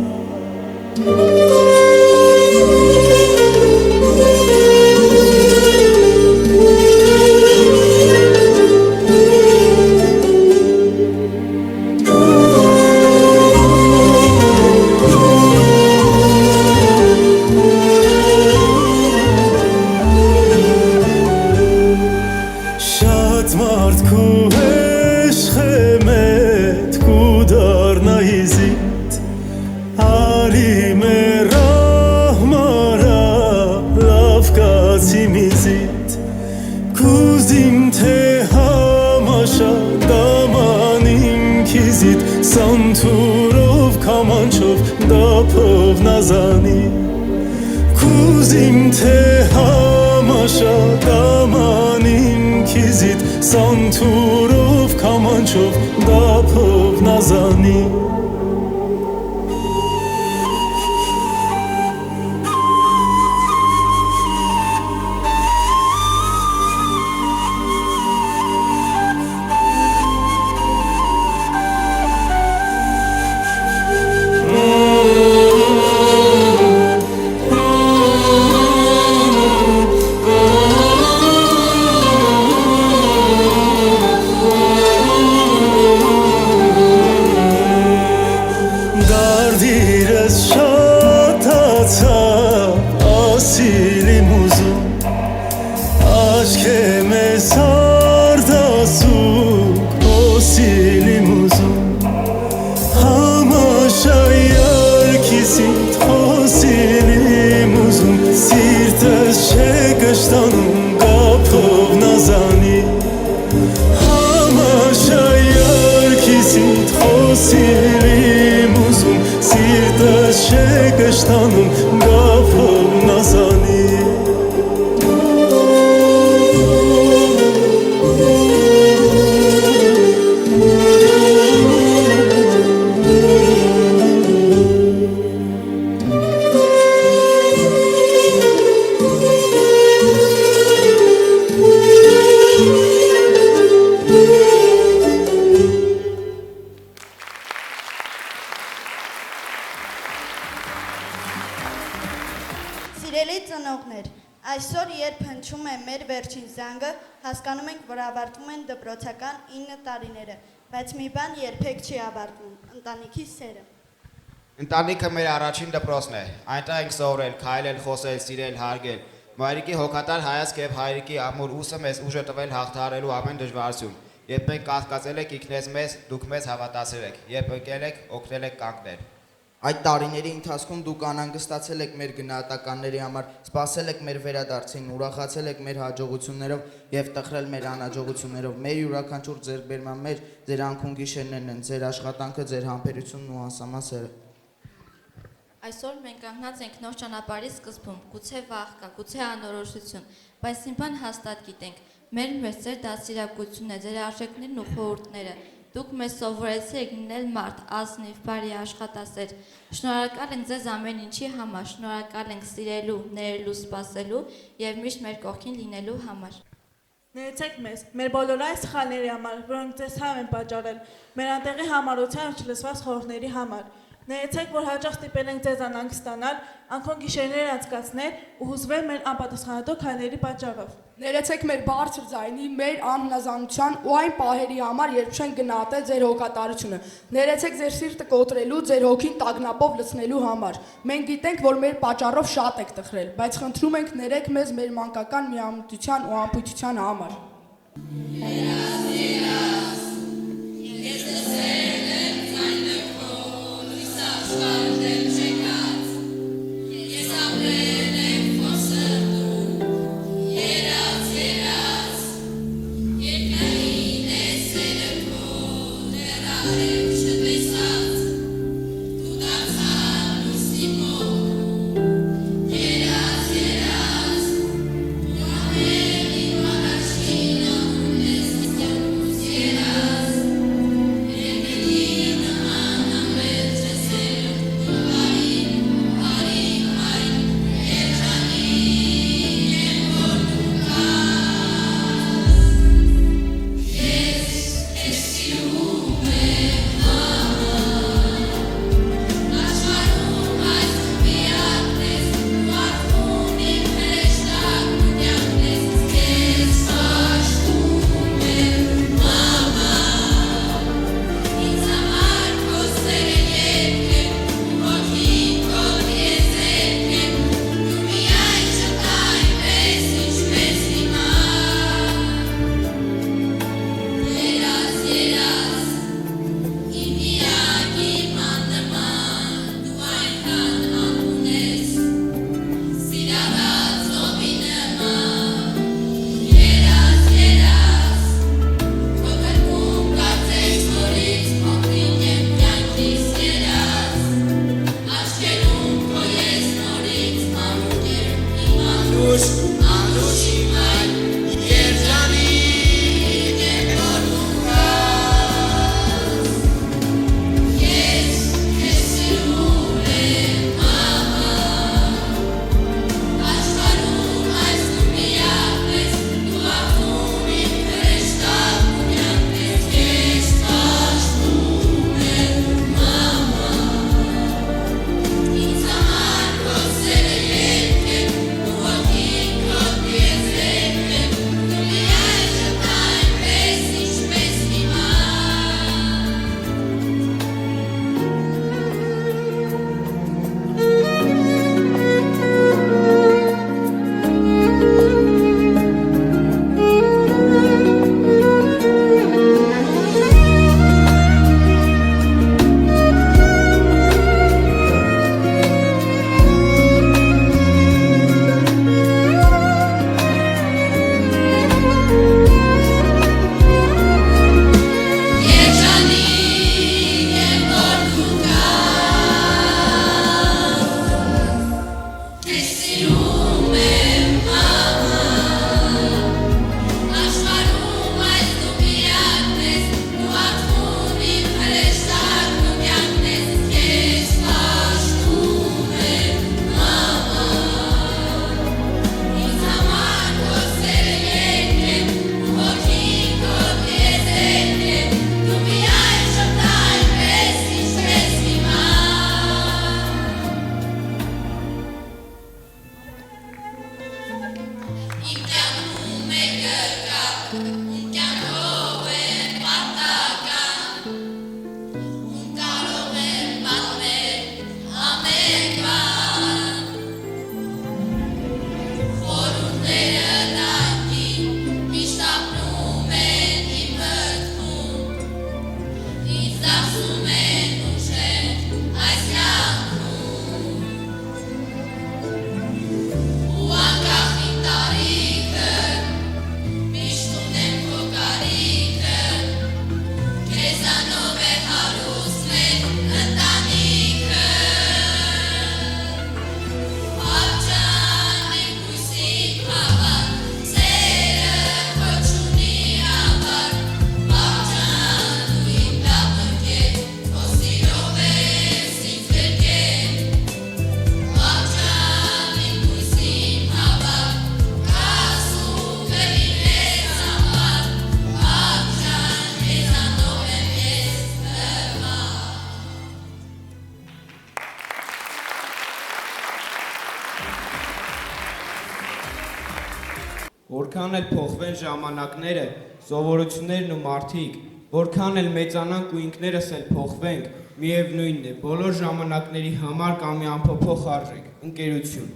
Santurov kamançov dapov nazani Kuzim te hamaşa damanin kizit Santurov kamançov dapov nazani Սիրելի ծնողներ, այսօր երբ հնչում է մեր վերջին զանգը, հասկանում ենք, որ ավարտվում են դպրոցական 9 տարիները, բայց մի բան երբեք չի ավարտվում՝ ընտանիքի սերը։ Ընտանիքը մեր առաջին դպրոցն է, այնտեղ ենք սովորել, քայլել, խոսել, սիրել, հարգել։ Մայրիկի հոգատար հայացք եւ հայրիկի ամուր ուսը մեզ ուժ է տվել հաղթահարելու ամեն դժվարություն։ Երբ մենք կասկածել եք ինքնես մեզ, դուք մեզ հավատացել եք, երբ եկել եք, օգնել եք կանգնել։ Այդ տարիների ընթացքում դուք անհանգստացել եք մեր գնահատականների համար, սպասել եք մեր վերադարձին, ուրախացել եք մեր հաջողություններով եւ տխրել մեր անհաջողություններով։ Մեր յուրաքանչյուր ձեռքբերման մեջ ձեր անքուն գիշերներն են, ձեր աշխատանքը, ձեր համբերությունն ու անսահման սերը։ Այսօր մենք կանգնած ենք նոր ճանապարհի սկզբում, գուցե վախ կա, գուցե անորոշություն, բայց մի բան հաստատ գիտենք, մեր մեջ ձեր դաստիարակությունն է, ձեր արժեքներն ու խորհուրդները։ Դուք մեզ սովորեցիք լինել մարդ, ազնիվ, բարի, աշխատասեր։ Շնորհակալ ենք ձեզ ամեն ինչի համար, շնորհակալ ենք սիրելու, ներելու, սպասելու եւ միշտ մեր կողքին լինելու համար։ Ներեցեք մեզ, մեր բոլոր այս սխալների համար, որոնք ձեզ համ են պատճառել, մեր անտեղի համառության չլսված խորհուրդների համար։ Ներեցեք, որ հաճախ ստիպել ենք ձեզ անհանգստանալ, անկոն գիշերներ անցկացնել ու հուզվել մեր անպատասխանատու քայլերի պատճառով։ Ներեցեք մեր բարձր ձայնի, մեր անհնազանդության ու այն պահերի համար, երբ չեն գնահատել ձեր հոգատարությունը։ Ներեցեք ձեր սիրտը կոտրելու, ձեր հոգին տագնապով լցնելու համար։ Մենք գիտենք, որ մեր պատճառով շատ եք տխրել, բայց խնդրում ենք ներեք մեզ մեր մանկական միամտության ու անփույթության համար։ Որքան էլ փոխվեն ժամանակները, սովորություններն ու մարդիկ, որքան էլ մեծանանք ու ինքներս էլ փոխվենք, միևնույնն է, բոլոր ժամանակների համար կա մի անփոփոխ արժեք՝ ընկերություն։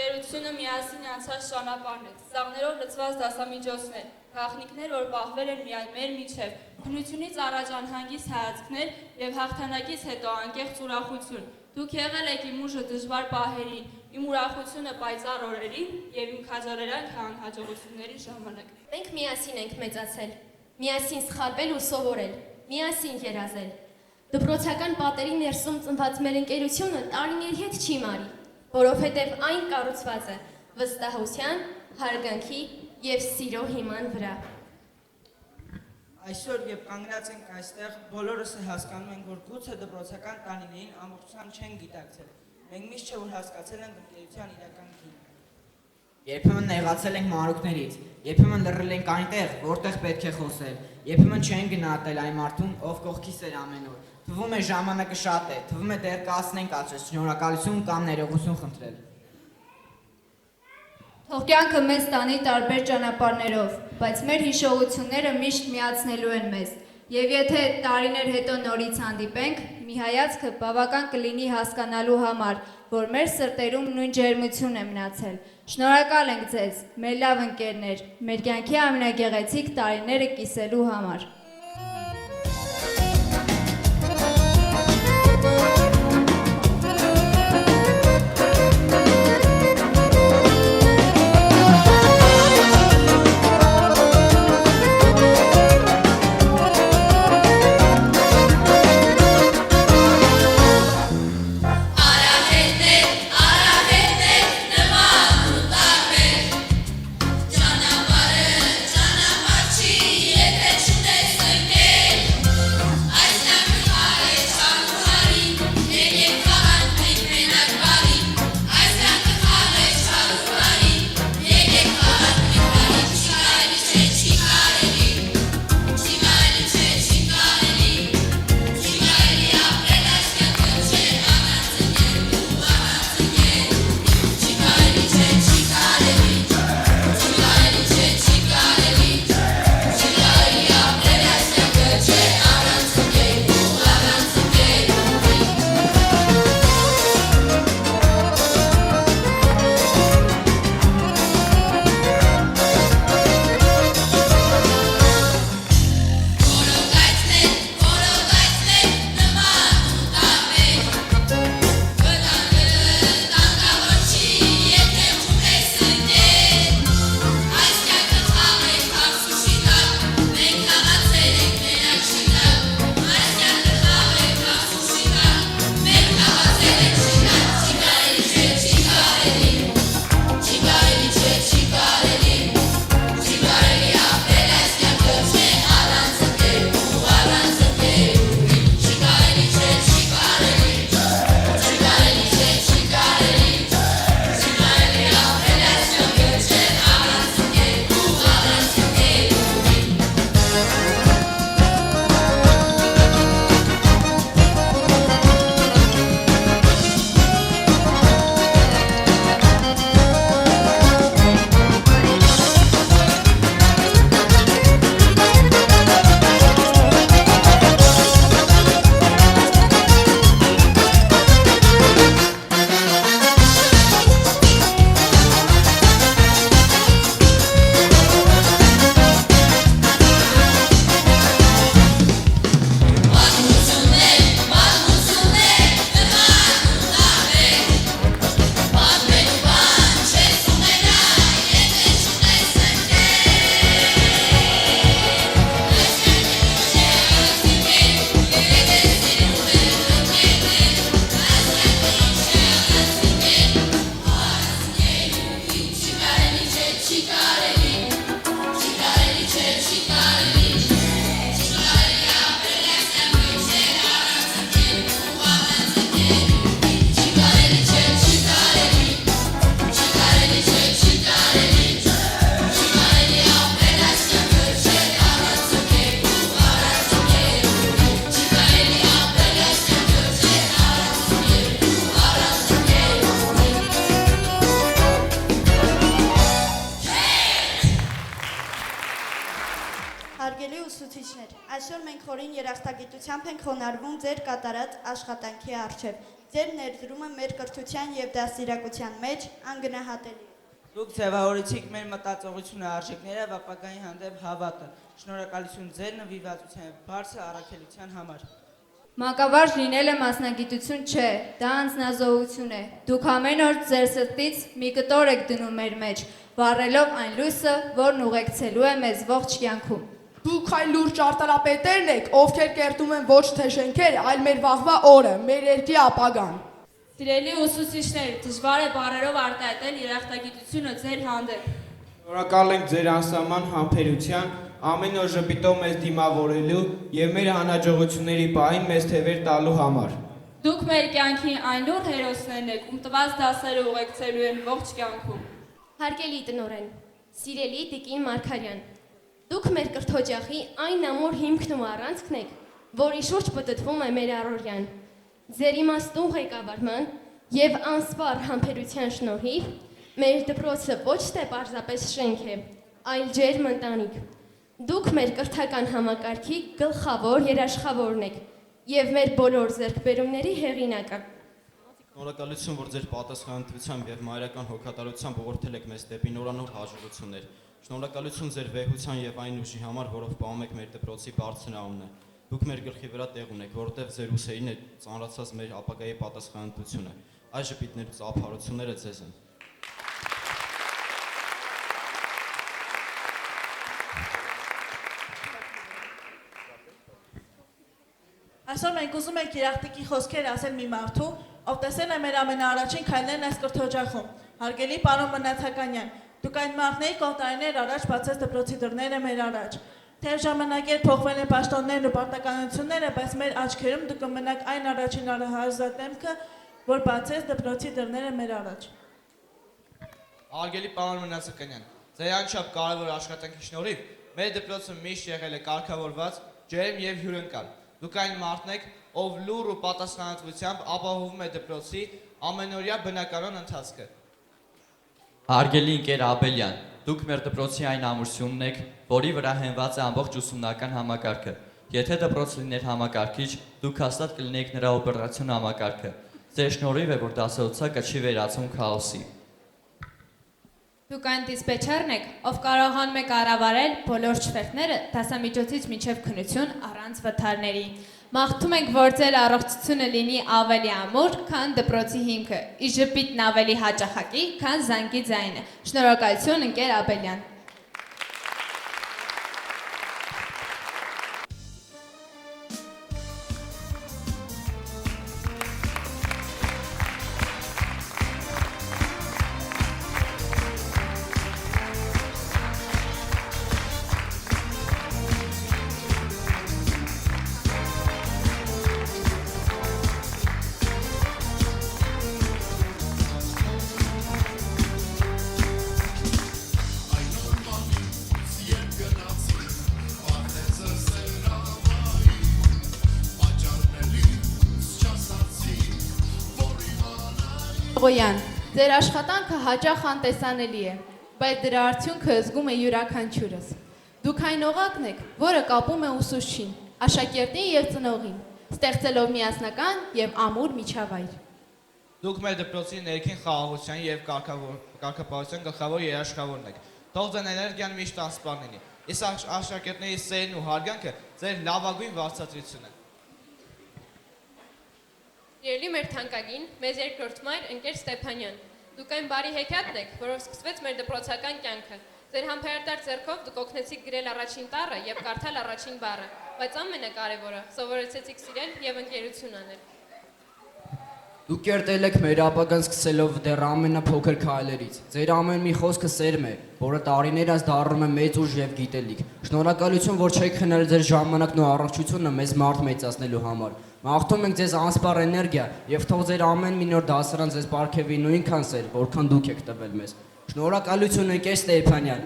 Ընկերությունը միասին անցած ճանապարհն է, ծաղներով լցված դասամիջոցներ, գաղտնիքներ, որ պահվել են միայն մեր միջև, քնությունից առաջ անհանգիստ հայացքներ և հաղթանակից հետո անկեղծ ուրախություն։ Դուք եղել եք իմ ուժը դժվար պահերին, իմ ուրախությունը պայծառ օրերին և իմ քաջալերանքը անհաջողությունների ժամանակ։ Մենք միասին ենք մեծացել, միասին սխալվել ու սովորել, միասին երազել։ Դպրոցական պատերի ներսում ծնված մեր ընկերությունը տարիների հետ չի մարի, որովհետև այն կառուցված է վստահության, հարգանքի և սիրո հիման վրա։ Այսօր, երբ կանգնած ենք այստեղ, բոլորս հասկանում ենք, որ գուցե դպրոցական տարիներին ամբողջությամբ չեն գիտակցել։ Մենք միշտ չէ, որ հասկացել ենք ընկերության իրական գինը։ Երբեմն նեղացել ենք մանրուքներից, երբեմն լռել ենք այնտեղ, որտեղ պետք է խոսել, երբեմն չեն գնահատել այն մարդուն, ով կողքիս էր ամեն օր։ Թվում է ժամանակը շատ է, թվում է դեռ կասնենք ասես, շնորհակալություն կամ ներողություն խնդրել։ Թող կյանքը մեզ տանի տարբեր ճանապարհներով, բայց մեր հիշողությունները միշտ միացնելու են մեզ։ Եվ եթե տարիներ հետո նորից հանդիպենք, մի հայացքը բավական կլինի հասկանալու համար, որ մեր սրտերում նույն ջերմություն է մնացել։ Շնորհակալ ենք ձեզ, մեր լավ ընկերներ, մեր կյանքի ամենագեղեցիկ տարիները կիսելու համար։ Ճանապարհը չի, եթե չունես Այսօր մենք խորին երախտագիտությամբ ենք խոնարհվում ձեր կատարած աշխատանքի առջև։ Ձեր ներդրումը մեր կրթության եւ դաստիարակության մեջ անգնահատելի է։ Դուք ձևավորեցիք մեր մտածողությունը, արժեքները եւ ապագայի հանդեպ հավատը։ Շնորհակալություն ձեր նվիրվածության եւ բարձր առաքելության համար։ Մանկավարժ լինելը մասնագիտություն չէ, դա անձնազոհություն է։ Դուք ամեն օր ձեր սրտից մի կտոր եք դնում մեր մեջ, վառելով այն լույսը, որն ուղեկցելու է մեզ ողջ կյանքում։ Դուք այլ լուրջ արտարապետերն եք, ովքեր կերտում են ոչ թե շենքեր, այլ մեր վաղվա օրը, մեր երկրի ապագան։ Սիրելի ուսուցիչներ, դժվար է բառերով արտահայտել երախտագիտությունը ձեր հանդեպ։ Շնորհակալ ենք ձեր անսահման համբերության, ամեն օր ժպիտով մեզ դիմավորելու եւ մեր հանրաջողությունների պահին մեզ թևեր տալու համար։ Դուք մեր կյանքի այն լուր հերոսներն եք, ում տված դասերը ուղեկցելու են ողջ կյանքում։ Հարգելի տնօրեն, սիրելի Տիկին Մարգարյան, դուք մեր կրթօջախի այն ամուր հիմքն ու առանցքն եք, որի շուրջ պտտվում է մեր առօրյան։ Ձեր իմաստուն ղեկավարման եւ անսպառ համբերության շնորհիվ մեր դպրոցը ոչ թե պարզապես շենք է, այլ ջերմ ընտանիք։ Դուք մեր կրթական համակարգի գլխավոր երաշխավորն եք եւ մեր բոլոր ձեռքբերումների հեղինակը։ Շնորհակալություն, որ ձեր պատասխանատվությամբ եւ մայրական հոգատարությամբ ուղղորդել եք մեզ դեպի նորանոր հաջողություններ։ Շնորհակալություն ձեր վեհության եւ այն ուժի համար, որով պահում եք մեր դպրոցի բարձր անունը։ Դուք մեր գլխի վրա տեղ ունեք, որովհետեւ ձեր ուսերին է ծանրացած մեր ապագայի պատասխանատվությունը։ Այս ժպիտների ծափարությունները ձեզ են։ Այսօր մենք ուզում ենք երախտիկի խոսքեր ասել մի մարդու, ով տեսել է մեր ամենաառաջին քայլերն այս կրթօջախում։ Հարգելի պարոն Մնացականյան, դուք այն մարդն եք, ով տարիներ առաջ բացեց դպրոցի դռները մեր առաջ։ Թեև ժամանակեր փոխվել են պաշտոններն ու պարտականությունները, բայց մեր աչքերում դուք կմնաք այն առաջին արահազատեմքը, որ բացեց դպրոցի դռները մեր առաջ։ Հարգելի պարոն Մնացականյան, ձեր անչափ կարևոր աշխատանքի շնորհիվ մեր դպրոցը միշտ եղել է կարգավորված, ջերմ եւ հյուրընկալ։ Դուք այն մարդն եք, ով լուր ու պատասխանատվությամբ ապահովում է դպրոցի ամենօրյա բնականոն ընթացքը։ Հարգելի ընկեր Աբելյան, դուք մեր դպրոցի այն ամրությունն եք, որի վրա հենված է ամբողջ ուսումնական համակարգը։ Եթե դպրոցը լիներ համակարգիչ, դուք հաստատ կլինեիք նրա օպերացիոն համակարգը։ Ձեր շնորհիվ է, որ դասաուցակը չի վերածվում քաոսի։ Դուք այն դիսպեչերն եք, ով կարողանում է կառավարել բոլոր չվերթները դասամիջոցից մինչև քննություն առանց վթարների։ Մաղթում ենք, որ ձեր առողջությունը լինի ավելի ամուր, քան դպրոցի հիմքը, իսկ ժպիտն ավելի հաճախակի, քան զանգի ձայնը։ Շնորհակալություն, ընկեր Աբելյան։ Ղոյան, ձեր աշխատանքը հաճախ անտեսանելի է, բայց դրա արդյունքը զգում է յուրաքանչյուրս։ Դուք այն օղակն եք, որը կապում է ուսուցչին, աշակերտին եւ ծնողին, ստեղծելով միասնական եւ ամուր միջավայր։ Դուք մեր դպրոցի ներքին խաղաղության եւ կարգապահության գլխավոր երաշխավորն եք։ Թող ձեր էներգիան միշտ անսպառ լինի։ Իսկ աշակերտների սերն ու հարգանքը ձեր լավագույն վարձատրությունն է։ Երելի մեր թանկագին, մեծ երկրորդ մայր ընկեր Ստեփանյան, դուք այն բարի հեքիաթն եք, որով սկսվեց մեր դպրոցական կյանքը։ Ձեր համբերատար ձեռքով դուք օգնեցիք գրել առաջին տառը եւ կարդալ առաջին բառը, բայց ամենակարևորը սովորեցիք սիրել եւ ընկերություն անել։ Դուք կերտել եք մեր ապագան սկսելով դեռ ամենափոքր քայլերից։ Ձեր ամեն մի խոսքը սերմ է, որը տարիներ անց դառնում է մեծ ուժ եւ գիտելիք։ Շնորհակալություն, որ չեք քնել ձեր ժամանակն ու առողջությունը մեզ մարդ մեծացնելու համար։ Մաղթում ենք ձեզ անսպառ էներգիա եւ թող ձեր ամեն մի նոր դասարան ձեզ բարգեւի նույնքան սեր, որքան դուք եք տվել մեզ։ Շնորհակալություն ընկեր Ստեփանյան։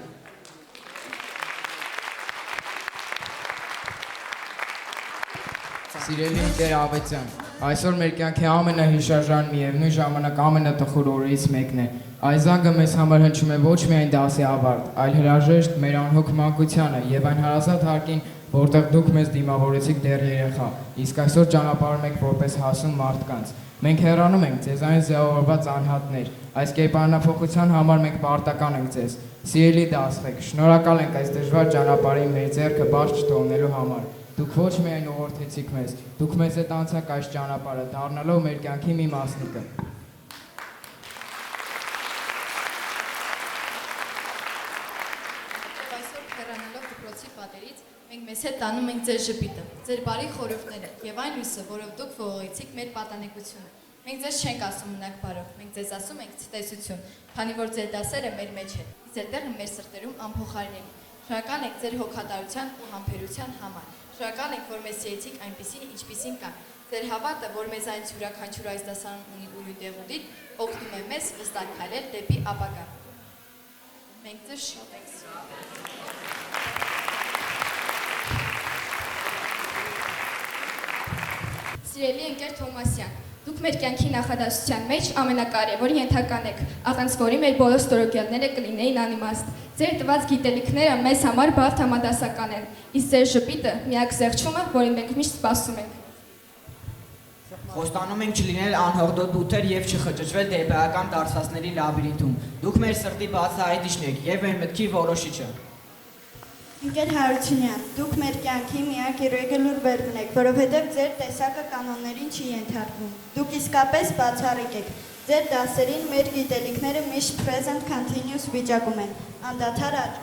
Սիրելի ընկեր Ավետյան, այսօր մեր կյանքի ամենահիշարժան միևնույն ժամանակ ամենատխուր օրերից մեկն է։ Այս զանգը մեզ համար հնչում է ոչ միայն դասի ավարտ, այլ հրաժեշտ մեր անհոգ մանկությանը եւ այն հարազատ հարկին, որտեղ դուք մեզ դիմավորեցիք դեռ երեխա, իսկ այսօր ճանապարհում եք որպես հասուն մարդկանց։ Մենք հեռանում ենք ձեզանից ձևավորված անհատներ։ Այս կերպարանափոխության համար մենք պարտական ենք ձեզ։ Սիրելի դասղեկ, շնորհակալ ենք այս դժվար ճանապարհին մեր ձեռքը բաց չթողնելու համար։ Դուք ոչ միայն ուղղորդեցիք մեզ, դուք մեզ հետ անցաք այս ճանապարհը, դառնալով մեր կյանքի մի մասնիկը։ Այսօր հեռանալով դպրոցի պատերից, մենք մեզ հետ տանում ենք ձեր ժպիտը, ձեր բարի խորհուրդները եւ այն լույսը, որով դուք ողողեցիք մեր պատանեկությունը։ Մենք ձեզ չենք ասում մնաք բարով, մենք ձեզ ասում ենք ցտեսություն, քանի որ ձեր դասերը մեր մեջ են, ձեր տեղը մեր սրտերում անփոխարինելի։ Շնորհակալ ենք ձեր հոգատարության ու համբերության համար։ Շնորհակալ ենք, որ մեզ սիրեցիք այնպիսին, ինչպիսին կան։ Ձեր հավատը, որ մեզանից յուրաքանչյուր այս դասարանում ունի ուրույն դեղուդիր, օգնում է մեզ վստահ քայլել դեպի ապագա։ Մենք ձեզ շատ ենք սիրում։ Սիրելի ընկեր Թոմասյան, դուք մեր կյանքի նախադասության մեջ ամենակարևոր ենթական եք, առանց որի մեր բոլոր ստորոգյալները կլինեին անիմաստ։ Ձեր տված գիտելիքները մեզ համար բարդ համադասական են, իսկ ձեր ժպիտը միակ զեղչումը, որին մենք միշտ սպասում ենք։ Խոստանում ենք չլինել անհորդոտ բութեր եւ չխճճվել դեպայական դարձածների լաբիրինթում։ Դուք մեր սրտի բացահայտիչն եք եւ մեր մտքի որոշիչը։ Ընկեր Հարությունյան, դուք մեր կյանքի միակ irregular verb-ն եք, որովհետև ձեր տեսակը կանոններին չի ենթարկվում։ Դուք իսկապես բացառիկ եք։ Ձեր դասերին մեր գիտելիքները միշտ present continuous վիճակում են, անդադար աճ։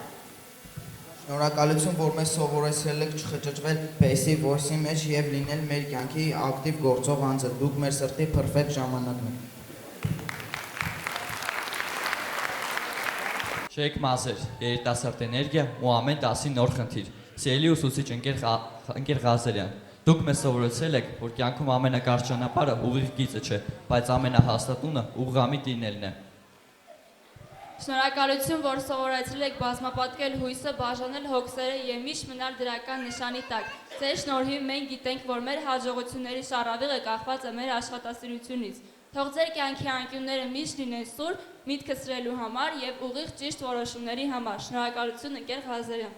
Շնորհակալություն, որ մեզ սովորեցրել եք չխճճվել passive voice-ի մեջ եւ լինել մեր կյանքի ակտիվ գործող անձը։ Դուք մեր սրտի perfect ժամանակն եք։ Շեյք մազեր, երիտասարդ էներգիա ու ամեն դասի նոր խնդիր։ Սիրելի ուսուցիչ ընկեր Ղազարյան, դուք մեզ սովորեցրել եք, որ կյանքում ամենակարճ ճանապարհը ուղիղ գիծը չէ, բայց ամենահաստատունը ուղղամիտ լինելն է։ Շնորհակալություն, որ սովորեցրել եք բազմապատկել հույսը, բաժանել հոգսերը եւ միշտ մնալ դրական նշանի տակ։ Ձեր շնորհիվ մենք գիտենք, որ մեր հաջողությունների շարավիղը կախված է մեր աշխատասիրությունից։ Թող ձեր կյանքի անկյունները միշտ լինեն սուր, միտքը սրելու համար եւ ուղիղ ճիշտ որոշումների համար։ Շնորհակալություն, ընկեր Ղազարյան։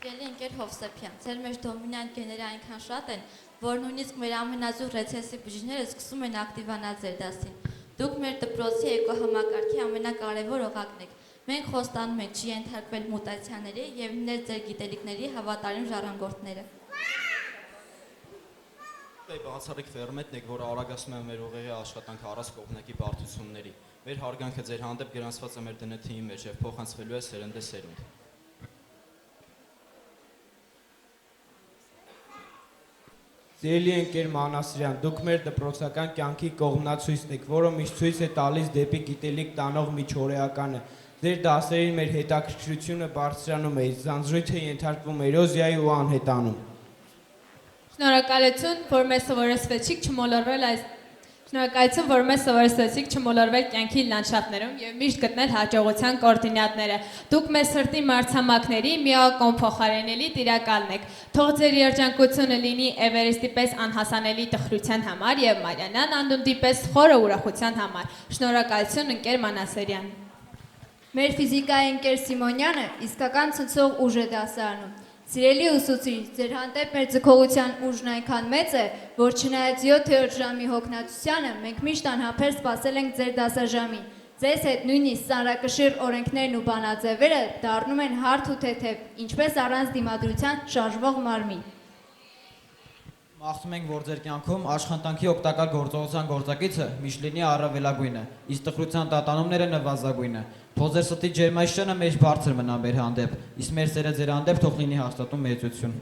Գելի ընկեր Հովսեփյան, ձեր մեջ դոմինանտ գեները այնքան շատ են, որ նույնիսկ մեր ամենազուր ռեցեսիվ բջիջները սկսում են ակտիվանալ ձեր դասին։ Դուք մեր դպրոցի էկոհամակարգի ամենակարևոր օղակն եք։ Մենք խոստանում ենք չի ենթարկվել մուտացիաների եւ լինել ձեր գիտելիքների հավատարիմ ժառանգորդները։ Բացառիկ ֆերմետն եք, որը արագացնում է մեր ուղեղի աշխատանքը առանց կողմնակի բարդությունների։ Մեր հարգանքը ձեր հանդեպ գրանցված է մեր դնթի մեջ եւ փոխանցվելու է սերնդե սերունդ։ Սիրելի ընկեր Մանասարյան, դուք մեր դպրոցական կյանքի կողմնացույցն եք, որը միշտ ցույց է տալիս դեպի գիտելիք տանող միջօրեականը։ Ձեր դասերին մեր հետաքրքրությունը բարձրանում է, զանզրույթը ենթարկվում էրոզիայի ու անհետանում։ Շնորհակալություն, որ մեզ սովորեցրեցիք չմոլորվել կյանքի լանդշաֆտներում եւ միշտ գտնել հաջողության կոորդինատները։ Դուք մեզ սրտի մարտհամակների միակոմ փոխարենելի տիրակալն եք։ Թող ձեր երջանկությունը լինի Էվերեստի պես անհասանելի տխրության համար եւ Մարիանան անդունդի պես խորը ուրախության համար։ Շնորհակալություն, ընկեր Մանասարյան։ Մեր ֆիզիկայի ընկեր Սիմոնյանը իսկական ցնցող ուժ է դասարանում։ Սիրելի ուսուցիչ, ձեր հանդեպ մեր ձգողության ուժն այնքան մեծ է, որ չնայած 7-րդ ժամի հոգնածությանը, մենք միշտ անհամբեր սպասել ենք ձեր դասաժամին։ Ձեզ հետ նույնիսկ ծանրակշիռ օրենքներն ու բանաձևերը դառնում են հարթ ու թեթև, ինչպես առանց դիմադրության շարժվող մարմին։ Մաղթում ենք, որ ձեր կյանքում աշխատանքի օգտակար գործողության գործակիցը միշտ լինի առավելագույնը, իսկ տխրության տատանումները նվազագույնը։ Թող ձեր սրտի ջերմայշանը մեջ բարձր մնա մեր հանդեպ, իսկ մեր սերը ձեր հանդեպ թող լինի հաստատուն մեծություն։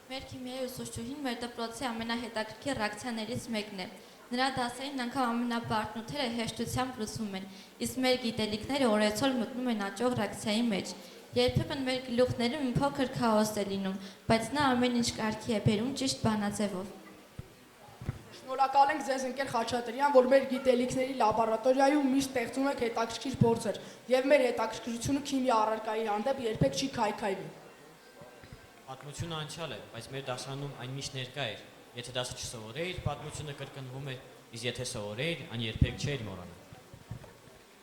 Մեր քիմիայի ուսուցչուհին մեր դպրոցի ամենահետաքրքիր ռեակցիաներից մեկն է։ Նրա դասերին անգամ ամենաբարդ նյութերը հեշտությամբ լուծվում են, իսկ մեր գիտելիքները օրեցօր մտնում են աճող ռեակցիայի մեջ։ Երբեմն մեր գլուխներում մի փոքր քաոս է լինում, բայց նա ամեն ինչ կարգի է բերում ճիշտ բանաձևով։ Շնորհակալ ենք ձեզ ընկեր Խաչատրյան, որ մեր գիտելիքների լաբորատորիայում միշտ ստեղծում եք հետաքրքիր փորձեր, եւ մեր հետաքրքրությունը քիմիա առարկայի հանդեպ երբեք չի քայքայվի։ Պատմությունը անցյալ է, բայց մեր դասարանում այն միշտ ներկա էր։ Եթե դասը չսովորեիր, պատմությունը կրկնվում էր, իսկ եթե սովորեիր, այն երբեք չէր մոռանա։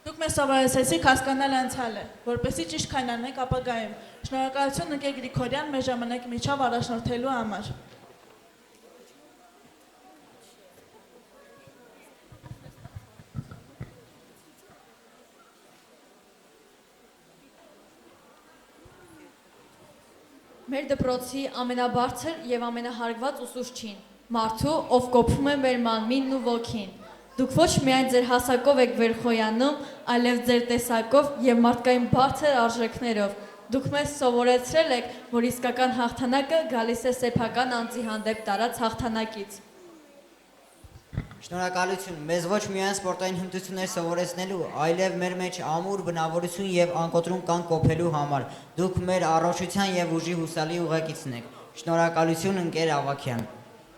Դուք մեզ սովորեցիք հասկանալ անցյալը, որպեսզի ճիշտ քայլանենք ապագայում։ Շնորհակալություն ընկեր Գրիգորյան մեր ժամանակի միջով առաջնորդելու համար։ Մեր դպրոցի ամենաբարձր եւ ամենահարգված ուսուցչին, մարդու, ով կոփում է մեր մանմինն ու ոգին։ Դուք ոչ միայն ձեր հասակով եք վերխոյանում, այլև ձեր տեսակով եւ մարդկային բարձր արժեքներով։ Դուք մեզ սովորեցրել եք, որ իսկական հաղթանակը գալիս է սեփական անձի հանդեպ տարած հաղթանակից։ Շնորհակալություն, մեզ ոչ միայն սպորտային հմտություններ սովորեցնելու, այլև մեր մեջ ամուր բնավորություն եւ անկոտրում կան կոփելու համար։ Դուք մեր առողջության եւ ուժի հուսալի ուղեկիցն եք։ Շնորհակալություն, ընկեր Ավագյան։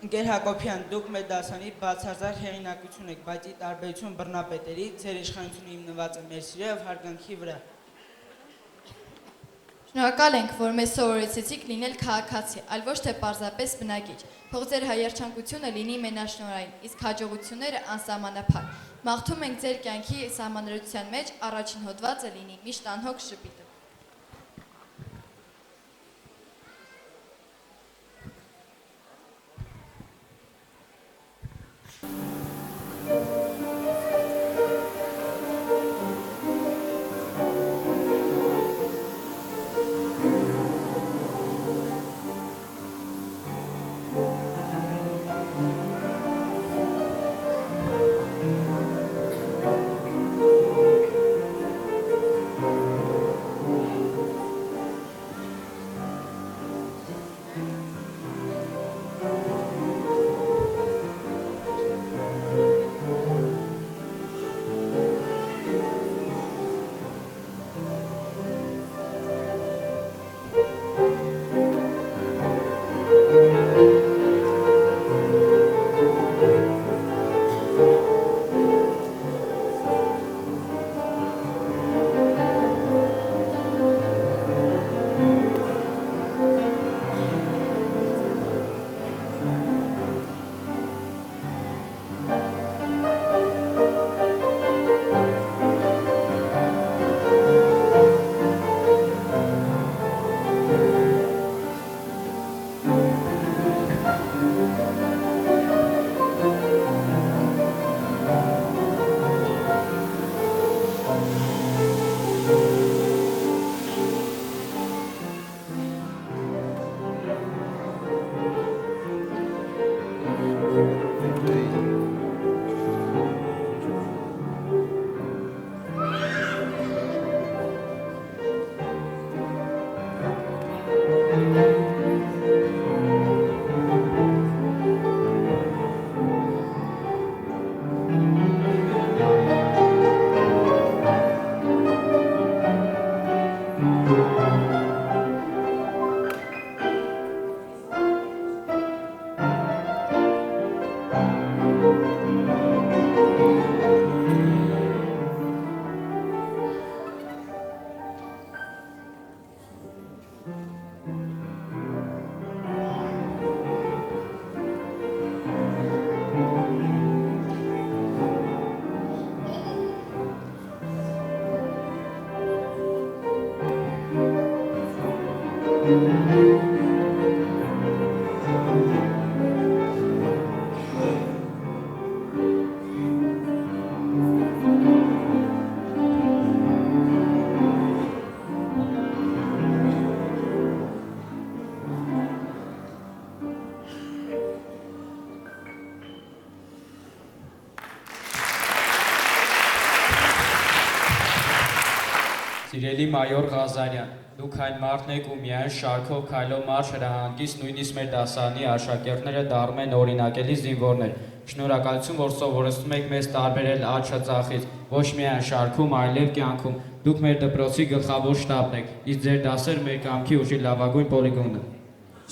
Ընկեր Հակոբյան, դուք մեր դասանի բացարձակ հեղինակություն եք, բայց ի տարբերություն բռնապետերի, ձեր իշխանությունը հիմնված է մեր սիրո եւ հարգանքի վրա։ Շնորհակալ ենք, որ մեզ սովորեցիք լինել քաղաքացի, այլ ոչ թե պարզապես բնակիչ։ Թող ձեր հայրչանկությունը լինի մենաշնորհային, իսկ հաջողությունները անսահմանափակ։ Մաղթում ենք ձեր կյանքի սահմանադրության մեջ առաջին հոդվածը լինի միշտ անհոգ շփիտը։ Սիրելի մայոր Ղազարյան, դուք այն մարդն եք, ու միայն շարքով քայլով մարշ հրահանգից նույնիսկ մեր դասարանի աշակերտները դառնում են օրինակելի զինվորներ։ Շնորհակալություն, որ սովորեցնում եք մեզ տարբերել աչքը ձախից, ոչ միայն շարքում, այլև կյանքում։ Դուք մեր դպրոցի գլխավոր շտաբն եք, իսկ ձեր դասերը մեր կամքի ուժի լավագույն պոլիգոնը։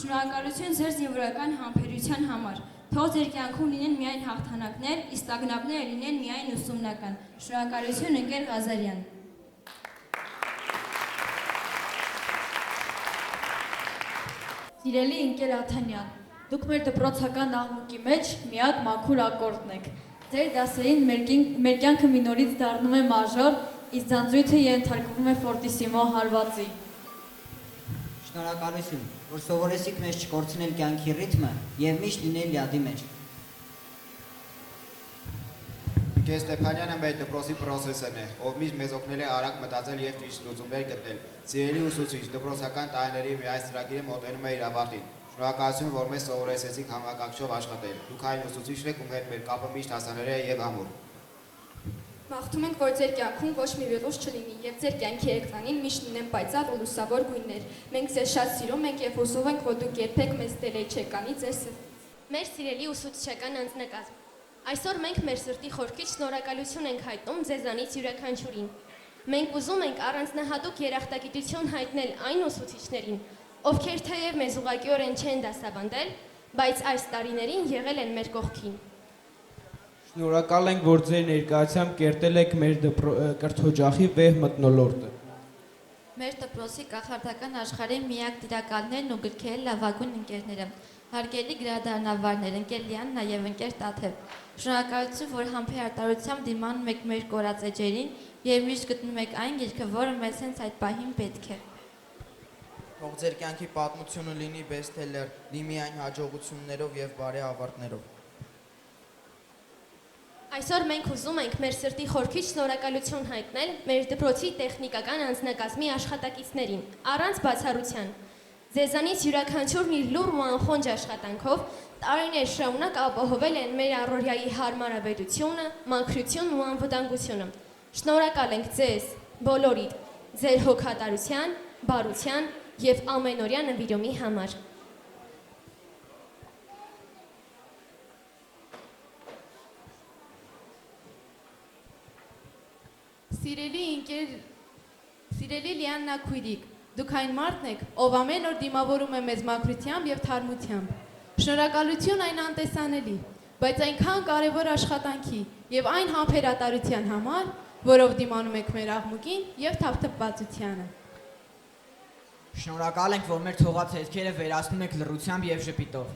Շնորհակալություն ձեր զինվորական համբերության համար։ Թող ձեր կյանքում լինեն միայն հաղթանակներ, իսկ տագնապները լինեն միայն ուսումնական։ Շնորհակալություն, ընկեր Ղազարյան։ Սիրելի ընկեր Աթանյան, դուք մեր դպրոցական աղմուկի մեջ միակ մաքուր ակորդն եք։ Ձեր դասերին մեր կյանքը մի նորից դառնում է մաժոր, իսկ ձանձրույթը ենթարկվում է ֆորտիսիմո հարվածի։ Շնորհակալություն, որ սովորեցիք մեզ չկորցնել կյանքի ռիթմը եւ միշտ լինել լիադի մեջ։ Կես Ստեփանյանը մեր դպրոցի պրոֆեսորն է, ով միշտ մեզ օգնել է արագ մտածել եւ ճիշտ լուծումներ գտնել։ Սիրելի ուսուցիչ, դպրոցական տարիների մի այս ծրագիրը մոտենում է իր ավարտին։ Շնորհակալություն, որ մեզ սովորեցիք համակարգչով աշխատել։ Դուք այն ուսուցիչն եք, ում հետ մեր կապը միշտ հասանելի է եւ ամուր։ Մաղթում ենք, որ ձեր կյանքում ոչ մի վիրուս չլինի եւ ձեր կյանքի էկրանին միշտ լինեն պայծառ ու լուսավոր գույներ։ Մենք ձեզ շատ սիրում ենք եւ հուսով ենք, որ դուք երբեք մեզ դելեյ չեկանի ձեր սրտից։ Մեր սիրելի ուսուցչական անձնակազմ, այսօր մենք մեր սրտի խորքից շնորհակալություն ենք հայտնում ձեզանից յուրաքանչյուրին։ Մենք ուզում ենք առանձնահատուկ երախտագիտություն հայտնել այն ուսուցիչներին, ովքեր թեև մեզ ուղղակիորեն չեն դասավանդել, բայց այս տարիներին եղել են մեր կողքին։ Շնորհակալ ենք, որ ձեր ներկայությամբ կերտել եք մեր կրթօջախի վեհ մթնոլորտը։ Մեր դպրոցի կախարդական աշխարհի միակ տիրակալներն ու գրքերի լավագույն ընկերները, հարգելի գրադարանավարներ, ընկեր Լիաննա եւ ընկեր Տաթև։ Շնորհակալություն, որ համբերատարությամբ դիմանում եք մեր կորած էջերին եւ միշտ գտնում եք այն գիրքը, որը մեզ հենց այդ պահին պետք է։ Թող ձեր կյանքի պատմությունը լինի բեսթելեր, լինի միայն հաջողություններով եւ բարի ավարտներով։ Այսօր մենք ուզում ենք մեր սրտի խորքից շնորհակալություն հայտնել մեր դպրոցի տեխնիկական անձնակազմի աշխատակիցներին, առանց բացառության։ Ձեզանից յուրաքանչյուրն իր լուռ ու անխոնջ աշխատանքով տարիներ շարունակ ապահովել են մեր առօրյայի հարմարավետությունը, մաքրությունն ու անվտանգությունը։ Շնորհակալ ենք ձեզ բոլորիդ, ձեր հոգատարության, բարության եւ ամենօրյա նվիրումի համար։ Սիրելի Լիաննա Քույրիկ, դուք այն մարդն եք, ով ամեն օր դիմավորում է մեզ մաքրությամբ եւ թարմությամբ։ Շնորհակալություն այն անտեսանելի, բայց այնքան կարևոր աշխատանքի եւ այն համբերատարության համար, որով դիմանում եք մեր աղմուկին եւ թափթփվածությանը։ Շնորհակալ ենք, որ մեր թողած հետքերը վերացնում եք լռությամբ եւ ժպիտով։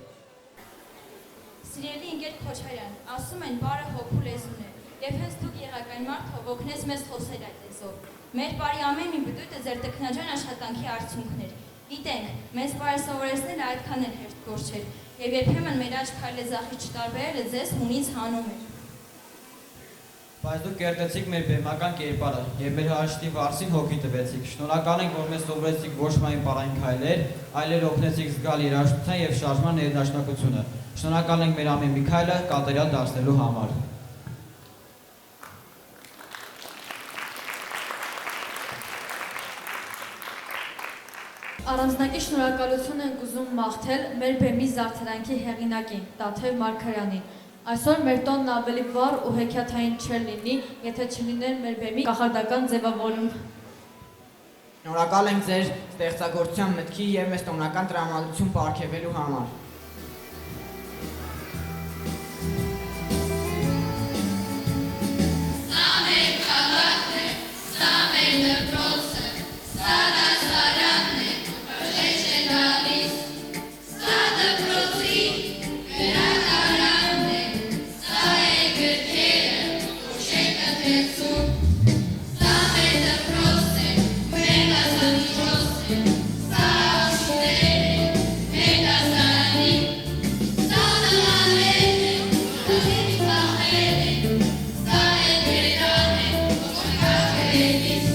Սիրելի ընկեր Քոչարյան, ասում են բարը հոգու լեզուն է, եւ հենց դուք եղաք այն մարդը, ով օգնեց մեզ խոսել այդ լեզվով։ Մեր բարի ամեն մի բդույթը ձեր տքնաջան աշխատանքի արդյունքն էր։ Գիտենք, մեզ բարը սովորեցնելը այդքան էլ հեշտ գործ չէր, եւ երբեմն մեր աչք քայլեզախից չտարբերելը ձեզ հունից հանում էր։ Բայց դուք կերտեցիք մեր բեմական կերպարը եւ մեր հաշտի վարսին հոգի տվեցիք։ Շնորհակալ ենք, որ մեզ սովորեցիք ոչ միայն պարային քայլեր, այլ օգնեցիք զգալ երաժշտության եւ շարժման ներդաշնակությունը։ Շնորհակալ ենք մեր ամեն մի քայլը կատարյալ դարձնելու համար։ Առանձնակի շնորհակալություն ենք ուզում մաղթել մեր բեմի զարդարանքի հեղինակին, Տաթև Մարգարյանին։ Այսօր մեր տոնն ավելի վառ ու հեքիաթային չէր լինի, եթե չլիներ մեր բեմի կախարդական ձևավորում։ Շնորհակալ ենք ձեր ստեղծագործության մտքի եւ մեզ տոնական տրամադրություն պարգևելու համար։ Սա մեր քաղաքն է, սա մեր դպրոցը, սա դասարանն է, հրեշ է գալիս, սա դպրոցի գրադարանն է, սա է գրքերը, ուշ է կտրեցում, սա մեր դպրոցն է, մեր դասամիջոցն է, սա աշուներ է, մեր դասարանի, սա նմաներն է, ուշ պահեր է, սա է գրան է, ուշ կախելիս,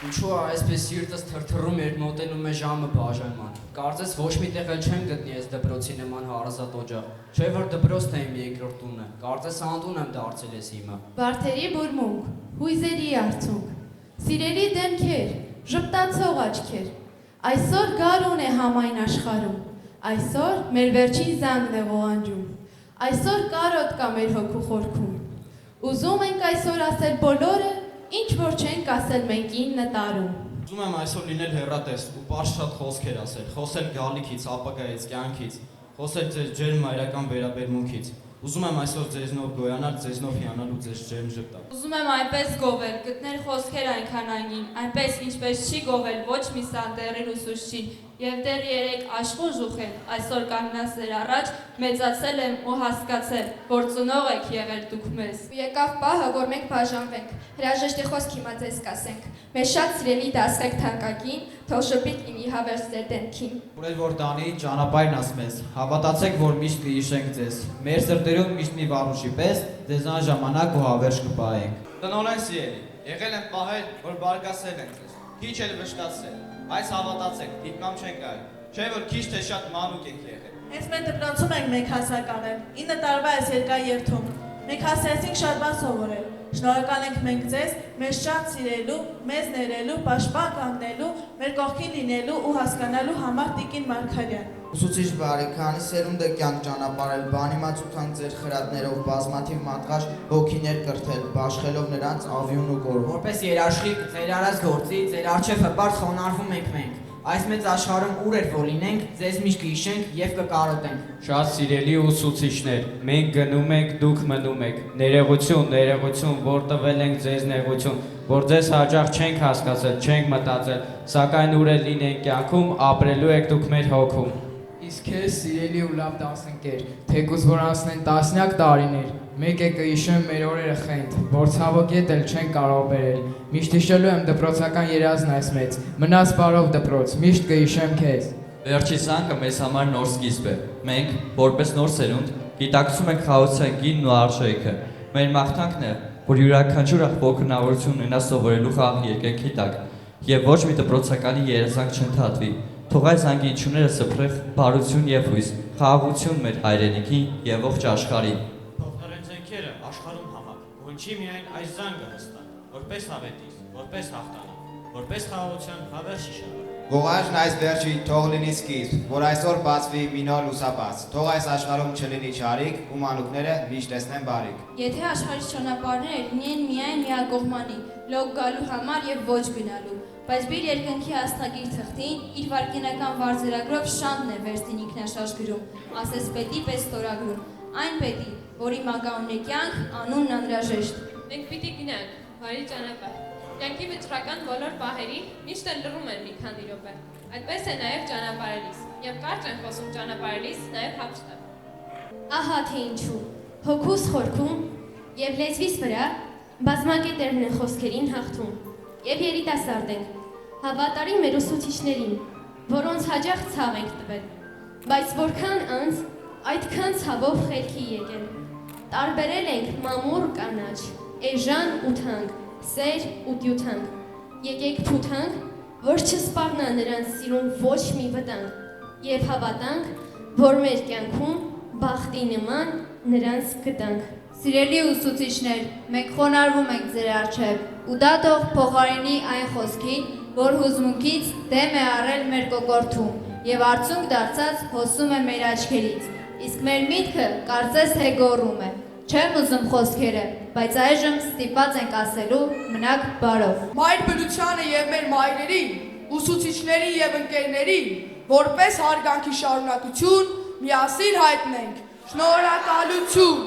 Ինչու է այսպես սիրտս թրթռում երբ մոտենում է ժամը բաժանման։ Կարծես ոչ մի տեղ էլ չեմ գտնի այս դպրոցի նման հարազատ օջախ։ Չէ որ դպրոցն է իմ երկրորդ տունը։ Կարծես անտուն եմ դարձել ես հիմա։ Բարդերի բուրմունք, հույզերի արցունք, սիրելի դեմքեր, ժպտացող աչքեր։ Այսօր գարուն է համայն աշխարհում։ Այսօր մեր վերջին զանգն է ողանջում։ Այսօր կարոտ կա մեր հոգու խորքում։ Ուզում ենք այսօր ասել բոլորը, ինչ որ չենք ասել մենք 9 տարում։ Ուզում եմ այսօր լինել հեռատես ու պարզ շատ խոսքեր ասել, խոսել գալիքից, ապագայից, կյանքից, խոսել ձեր ջերմ մայրական վերաբերմունքից։ Ուզում եմ այսօր ձեզնով գոյանալ, ձեզնով հիանալ ու ձեզ ջերմ ժպտալ։ Ուզում եմ այնպես գովել, գտնել խոսքեր այնքան անգին, այնպես ինչպես չի գովել ոչ մի սանտերին ուսուցչին, եւ դեռ 3 աշխուժ ուխել, այսօր կանգնած ձեր առաջ, մեծացել եմ ու հասկացել, որ ծնող եք եղել դուք մեզ։ Ու եկավ պահը, որ մենք բաժանվենք, հրաժեշտի խոսք հիմա ձեզ կասենք, մեր շատ սիրելի դասղեք թանկագին, թող շփիկ իմի հավերս ձեր դեմքին։ Ուրել որ Դանիի ճանապարհն ասմես, հավատացեք, որ միշտ կհիշենք ձեզ, մեր սրտերում միշտ մի վարուշի պես, ձեզան ժամանակ ու հավերժ կպահենք։ Տնօրեն սիրելի, եղել են պահեր, որ բարգասել են ձեզ, քիչ էլ վշտացել, այս հավատացեք, դիտմամ չեն գայ, չէ որ քիչ թե շատ մանուկ եք եղել։ Հենց մեր դպրոցում ենք մենք հասականել, 9 տարվա այս երկար երթում, մենք հասցրեցինք շատ բան սովորել, շնորհակալ ենք մենք ձեզ, մեզ շատ սիրելու, մեզ ներելու, պաշտպան կանգնելու, մեր կողքին լինելու ու հասկանալու համար Տիկին Մարգարյան։ Ուսուցիչ բարի, քանի սերունդ եք կյանք ճանապարհել, բանիմացութան ձեր խրատներով, բազմաթիվ մատղաշ հոգիներ կրթել, բաշխելով նրանց ավյուն ու կոր։ Որպես երաշխիք, ձեր արած գործի, ձեր առջև հպարտ խոնարհվում ենք մենք։ Այս մեծ աշխարհում ուր էր որ լինենք, ձեզ միշտ կհիշենք եւ կկարոտենք։ Շատ սիրելի ուսուցիչներ, մենք գնում ենք, դուք մնում եք։ Ներողություն, ներողություն, որ տվել ենք ձեզ նեղություն, որ ձեզ հաճախ չենք հասկացել, չենք մտածել, սակայն ուր էլ լինենք կյանքում, ապրելու եք դուք մեր հոգում։ Իսկ քեզ սիրելի ու լավ դասընկեր, թեկուզ որ անցնեն տասնյակ տարիներ, մեկ է կհիշեմ մեր օրերը խենթ, որ ցավոք ետ էլ չենք կարող բերել։ Միշտ հիշելու եմ դպրոցական երազն այս մեծ, մնաս բարով դպրոց, միշտ կհիշեմ քեզ։ Վերջի զանգը մեզ համար նոր սկիզբ է։ Մենք, որպես նոր սերունդ, գիտակցում ենք խաղաղության գինն ու արժեքը։ Մեր մաղթանքն է, որ յուրաքանչյուր աղբոր հնարավորություն ունենա սովորելու խաղ երկնքի տակ, եւ ոչ մի դպրոցականի երազանք չընդհատվի։ Թող այս անգինությունները սփռեղ բարություն եւ հույս, խաղաղություն մեր հայրենիքին եւ ողջ աշխարհին։ Թող նրանց զենքերը աշխարհում համակ, ոնչի միայն այս զանգը հստակ, որպես հավետիս, որպես հաղթանակ, որպես խաղաղության հավերժ շիշավար։ Գողանջն այս վերջի թող լինի սկիզբ, որ այսօր բացվի մի նոր լուսաբաց, թող այս աշխարհում չլինի չարիք ու մանուկները միշտ տեսնեն բարիք։ Եթե աշխարհի ճանապարհները լինեն միայն միակողմանի, լոկ գալու համար եւ ոչ գնալու, բայց բիր երկնքի աստղագիր թղթին իր վարկենական վարձերագրով շանտն է վերստին ինքնաշարժ գրում, ասես պետի պես ստորագրում, այն պետի, որի մագանուն է կյանք, անունն անհրաժեշտ։ Մենք պիտի գնանք, բարի ճանապարհ։ Կյանքի վճռական բոլոր պահերին միշտ էլ լռում են մի քանի րոպե։ Այդպես է նաև ճանապարհելիս, եւ կարճ են խոսում ճանապարհելիս նաև հապշտակ։ Ահա թե ինչու։ Հոգուս խորքում եւ լեզվիս վրա բազմակետերն են խոսքերին հաղթում։ Եվ երիտասարդ ենք, հավատարիմ մեր ուսուցիչներին, որոնց հաճախ ցավ ենք տվել, բայց որքան անց այդքան ցավով խելքի եկել։ Տարբերել ենք մամուր կանաչ, էժան ու թանկ, սեր ու դյութանք։ Եկեք փութանք, որ չսպառնա նրանց սիրուն ոչ մի վտանգ, եւ հավատանք, որ մեր կյանքում բախտի նման նրանց գտանք։ Սիրելի ուսուցիչներ, մենք խոնարհվում ենք ձեր առջև ու դա թող փոխարինի այն խոսքին, որ հուզմունքից դեմ է առել մեր կոկորթում եւ արդյունք դարձած հոսում է մեր աչքերից, իսկ մեր միտքը կարծես թե գոռում է։ Չեմ ուզում խոսքերը, բայց այժմ ստիպված ենք ասելու մնաք բարով։ Մայր բնությանը եւ մեր մայրերին, ուսուցիչներին եւ ընկերներին, որպես հարգանքի շարունակություն միասին հայտնենք։ Շնորհակալություն։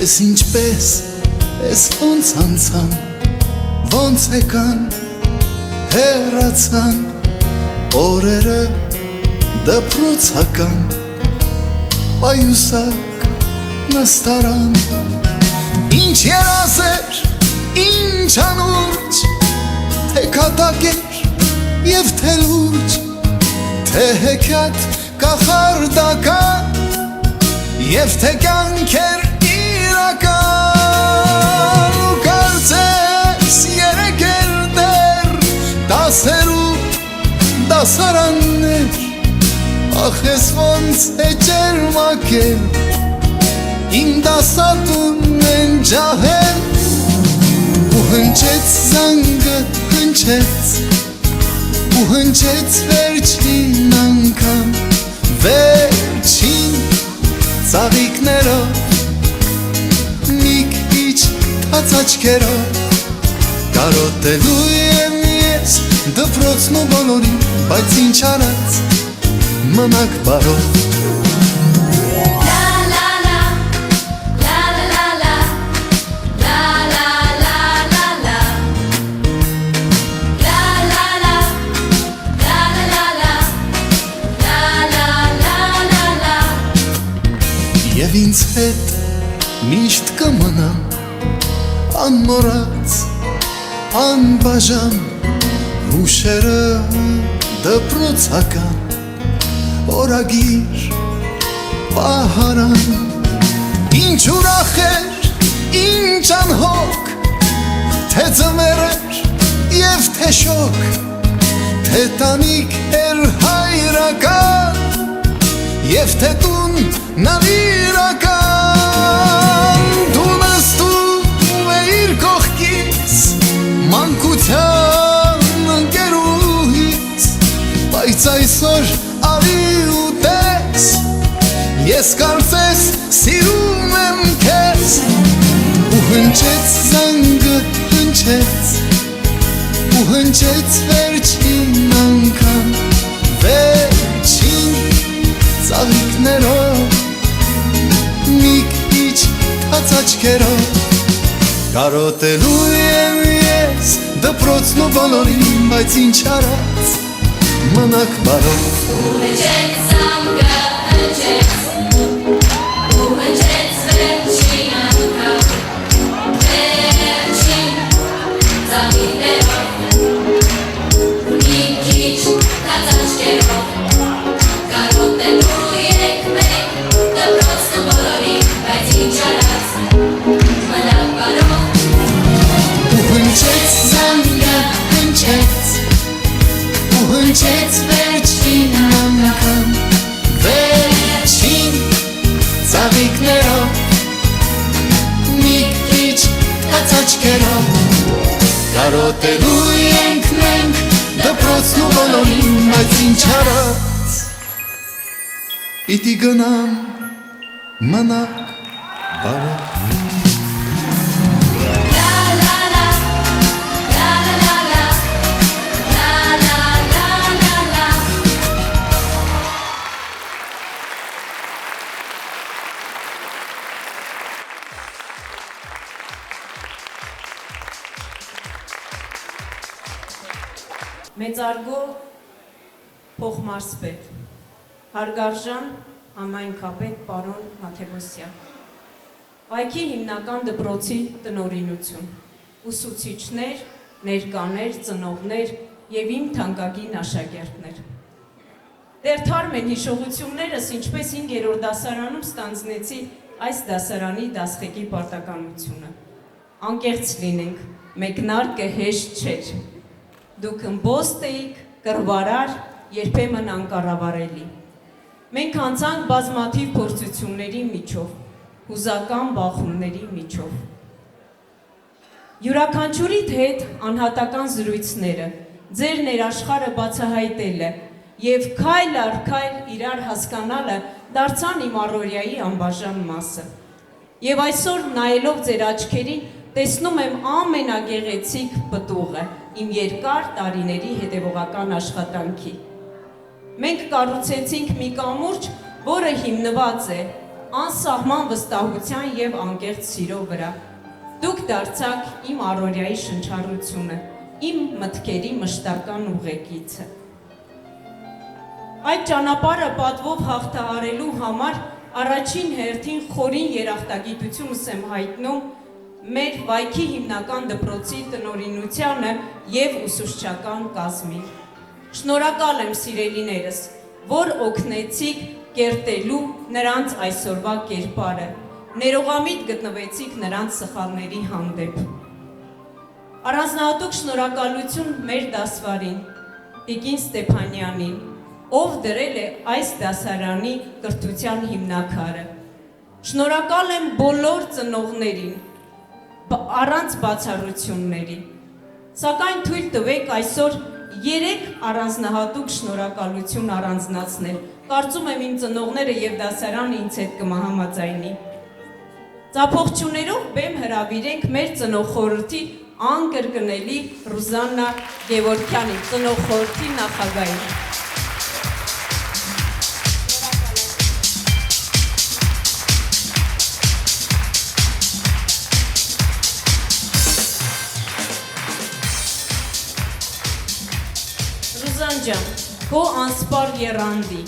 Ես ինչպես, ես ոնց անցան, ոնց եկան, հեռացան, օրերը դպրոցական, պայուսակ նստարան, ինչ երազեր, ինչ անուրջ, թե կատակեր և թե լուրջ, թե հեքիաթ կախարդական և թե կյանքեր իրական ու կարծես երեքեր դեր դասերու դասարաններ ախ ես ոնց է ջերմակել իմ դասատուն են ջահել ու հնչեց զանգը հնչեց ու հնչեց վերջին անգամ վերջին ծաղիկներով մի քիչ թաց աչքերով կարոտելու եմ ես դպրոցն ու բոլորին բայց ինչ արած մնաք բարով Եվ ինձ հետ միշտ կմնամ անմոռաց, անբաժան հուշերը դպրոցական օրագիր պահարան ինչ ուրախ էր, ինչ անհոգ թե ձմեռ էր և թե շոգ թե տանիք էր հայրական և թե տուն նվիրական դու նստում էիր կողքից մանկության ընկերուհից բայց այսօր արի ու տես ես կարծես սիրում եմ քեզ ու հնչեց զանգը հնչեց ու հնչեց վերջին անգամ վերջին ծաղիկներով մի քիչ թաց աչքերով կարոտելու եմ ես դպրոցն ու բոլորին բայց ինչ արած մնաք բարով ու հնչեց զանգը հնչեց ու հնչեց վերջին անգամ վերջին ծաղիկներով մի քիչ թաց աչքերով կարոտելու եք մենք դպրոցն ու բոլորին բայց ինչ արած մնաք բարով ու հնչեց զանգը հնչեց ու հնչեց վերջին անգամ վերջին ծաղիկներով մի քիչ թաց աչքերով կարոտելու ենք մենք դպրոցն ու բոլորին բայց ինչ արած պիտի գնամ մնաք բարով Մեծարգո փոխմարզպետ, հարգարժան համայնքապետ պարոն Մաթևոսյան, Այքի հիմնական դպրոցի տնօրինություն, ուսուցիչներ, ներկաներ, ծնողներ և իմ թանկագին աշակերտներ։ Դեռ թարմ են հիշողություններս, ինչպես 5-րդ դասարանում ստանձնեցի այս դասարանի դասղեկի պարտականությունը։ Անկեղծ լինենք, մեկնարկը հեշտ չէր։ Դուք ըմբոստ էիք, կռվարար, երբեմն անկառավարելի։ Մենք անցանք բազմաթիվ փորձությունների միջով, հուզական բախումների միջով։ Յուրաքանչյուրիդ հետ անհատական զրույցները, ձեր ներաշխարը բացահայտելը և քայլ առ քայլ իրար հասկանալը դարձան իմ առօրյայի անբաժան մասը։ Եվ այսօր նայելով ձեր աչքերին տեսնում եմ ամենագեղեցիկ պտուղը իմ երկար տարիների հետևողական աշխատանքի։ Մենք կառուցեցինք մի կամուրջ, որը հիմնված է անսահման վստահության եւ անկեղծ սիրո վրա։ Դուք դարձաք իմ առօրյայի շնչառությունը, իմ մտքերի մշտական ուղեկիցը։ Այդ ճանապարհը պատվով հաղթահարելու համար առաջին հերթին խորին երախտագիտությունս եմ հայտնում մեր վայքի հիմնական դպրոցի տնօրինությանը եւ ուսուցչական կազմին։ Շնորհակալ եմ սիրելիներս, որ օգնեցիք կերտելու նրանց այսօրվա կերպարը, ներողամիտ գտնվեցիք նրանց սխալների հանդեպ։ Առանձնահատուկ շնորհակալություն մեր դասվարին, Տիկին Ստեփանյանին, ով դրել է այս դասարանի կրթության հիմնաքարը։ Շնորհակալ եմ բոլոր ծնողներին, առանց բացառությունների։ Սակայն թույլ տվեք այսօր 3 առանձնահատուկ շնորհակալություն առանձնացնել։ Կարծում եմ իմ ծնողները եւ դասարանը ինձ հետ կհամաձայնի։ Ծափողջուներով բեմ հրավիրենք մեր ծնող խորհրդի անկրկնելի Ռուզաննա Գևորգյանին, ծնող խորհրդի նախագահին։ Ռուզան ջան, քո անսպար եռանդի,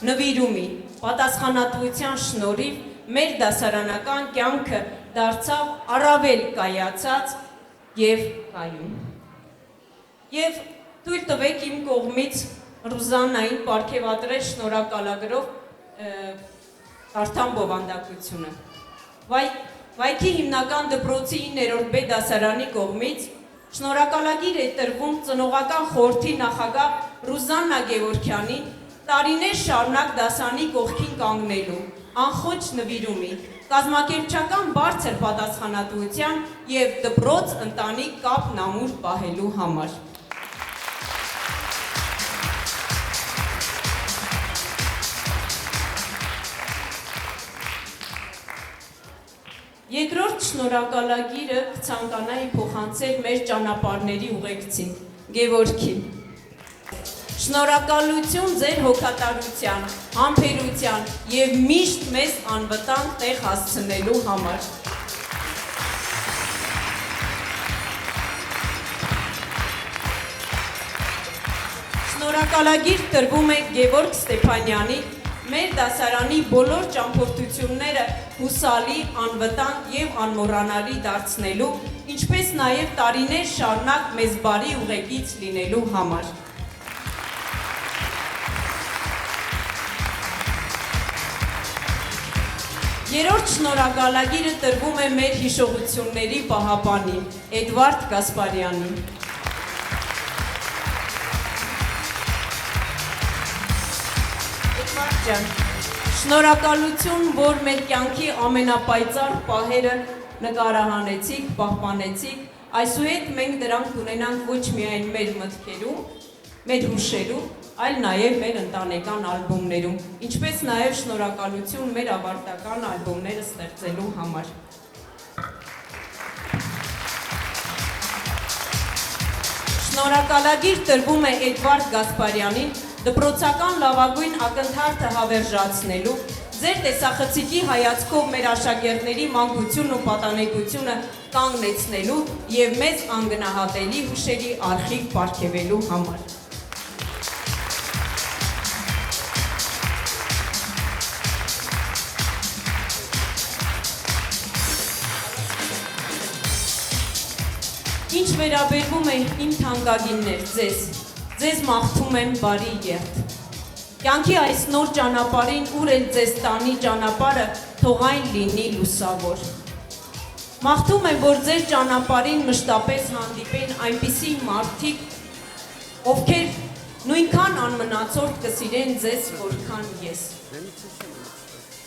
նվիրումի, պատասխանատվության շնորհիվ մեր դասարանական կյանքը դարձավ առավել կայացած եւ կայուն։ Եվ թույլ տվեք իմ կողմից Ռուզաննային պարգևատրել շնորհակալագրով կարդամ բովանդակությունը։ Վայքի հիմնական դպրոցի 9-րդ B դասարանի կողմից շնորհակալագիր է տրվում ծնողական խորհրդի նախագահ Ռուզաննա Գևորգյանին տարիներ շարունակ դասանի կողքին կանգնելու, անխոչ նվիրումի, կազմակերպչական բարձր պատասխանատվության եւ դպրոց ընտանիք կապն ամուր պահելու համար։ Երկրորդ շնորհակալագիրը կցանկանայի փոխանցել մեր ճանապարհների ուղեկցին, Գևորգին։ Շնորհակալություն ձեր հոգատարության, համբերության եւ միշտ մեզ անվտանգ տեղ հասցնելու համար։ Շնորհակալագիր տրվում է Գևորգ Ստեփանյանի մեր դասարանի բոլոր ճամփորդությունները հուսալի, անվտանգ եւ անմոռանալի դարձնելու, ինչպես նաեւ տարիներ շարունակ մեզ բարի ուղեկից լինելու համար։ Երրորդ շնորհակալագիրը տրվում է մեր հիշողությունների պահապանին, Էդվարդ Գասպարյանին։ Էդվարդ ջան, շնորհակալություն, որ մեր կյանքի ամենապայծառ պահերը նկարահանեցիք, պահպանեցիք, այսուհետ մենք դրանք կունենանք ոչ միայն մեր մտքերում, մեր հուշերում, այլ նաև մեր ընտանեկան ալբոմներում, ինչպես նաև շնորհակալություն մեր ավարտական ալբոմները ստեղծելու համար։ Շնորհակալագիր տրվում է Էդվարդ Գասպարյանին դպրոցական լավագույն ակնթարթը հավերժացնելու, ձեր տեսախցիկի հայացքով մեր աշակերտների մանկությունն ու պատանեկությունը կանգնեցնելու եւ մեզ անգնահատելի հուշերի արխիվ պարգևելու համար։ Ինչ վերաբերվում է իմ թանկագիններ, ձեզ մաղթում եմ բարի երդ։ Կյանքի այս նոր ճանապարհին ուր էլ ձեզ տանի ճանապարհը, թող այն լինի լուսավոր։ Մաղթում եմ, որ ձեր ճանապարհին մշտապես հանդիպեն այնպիսի մարդիկ, ովքեր նույնքան անմնացորդ կսիրեն ձեզ, որքան ես։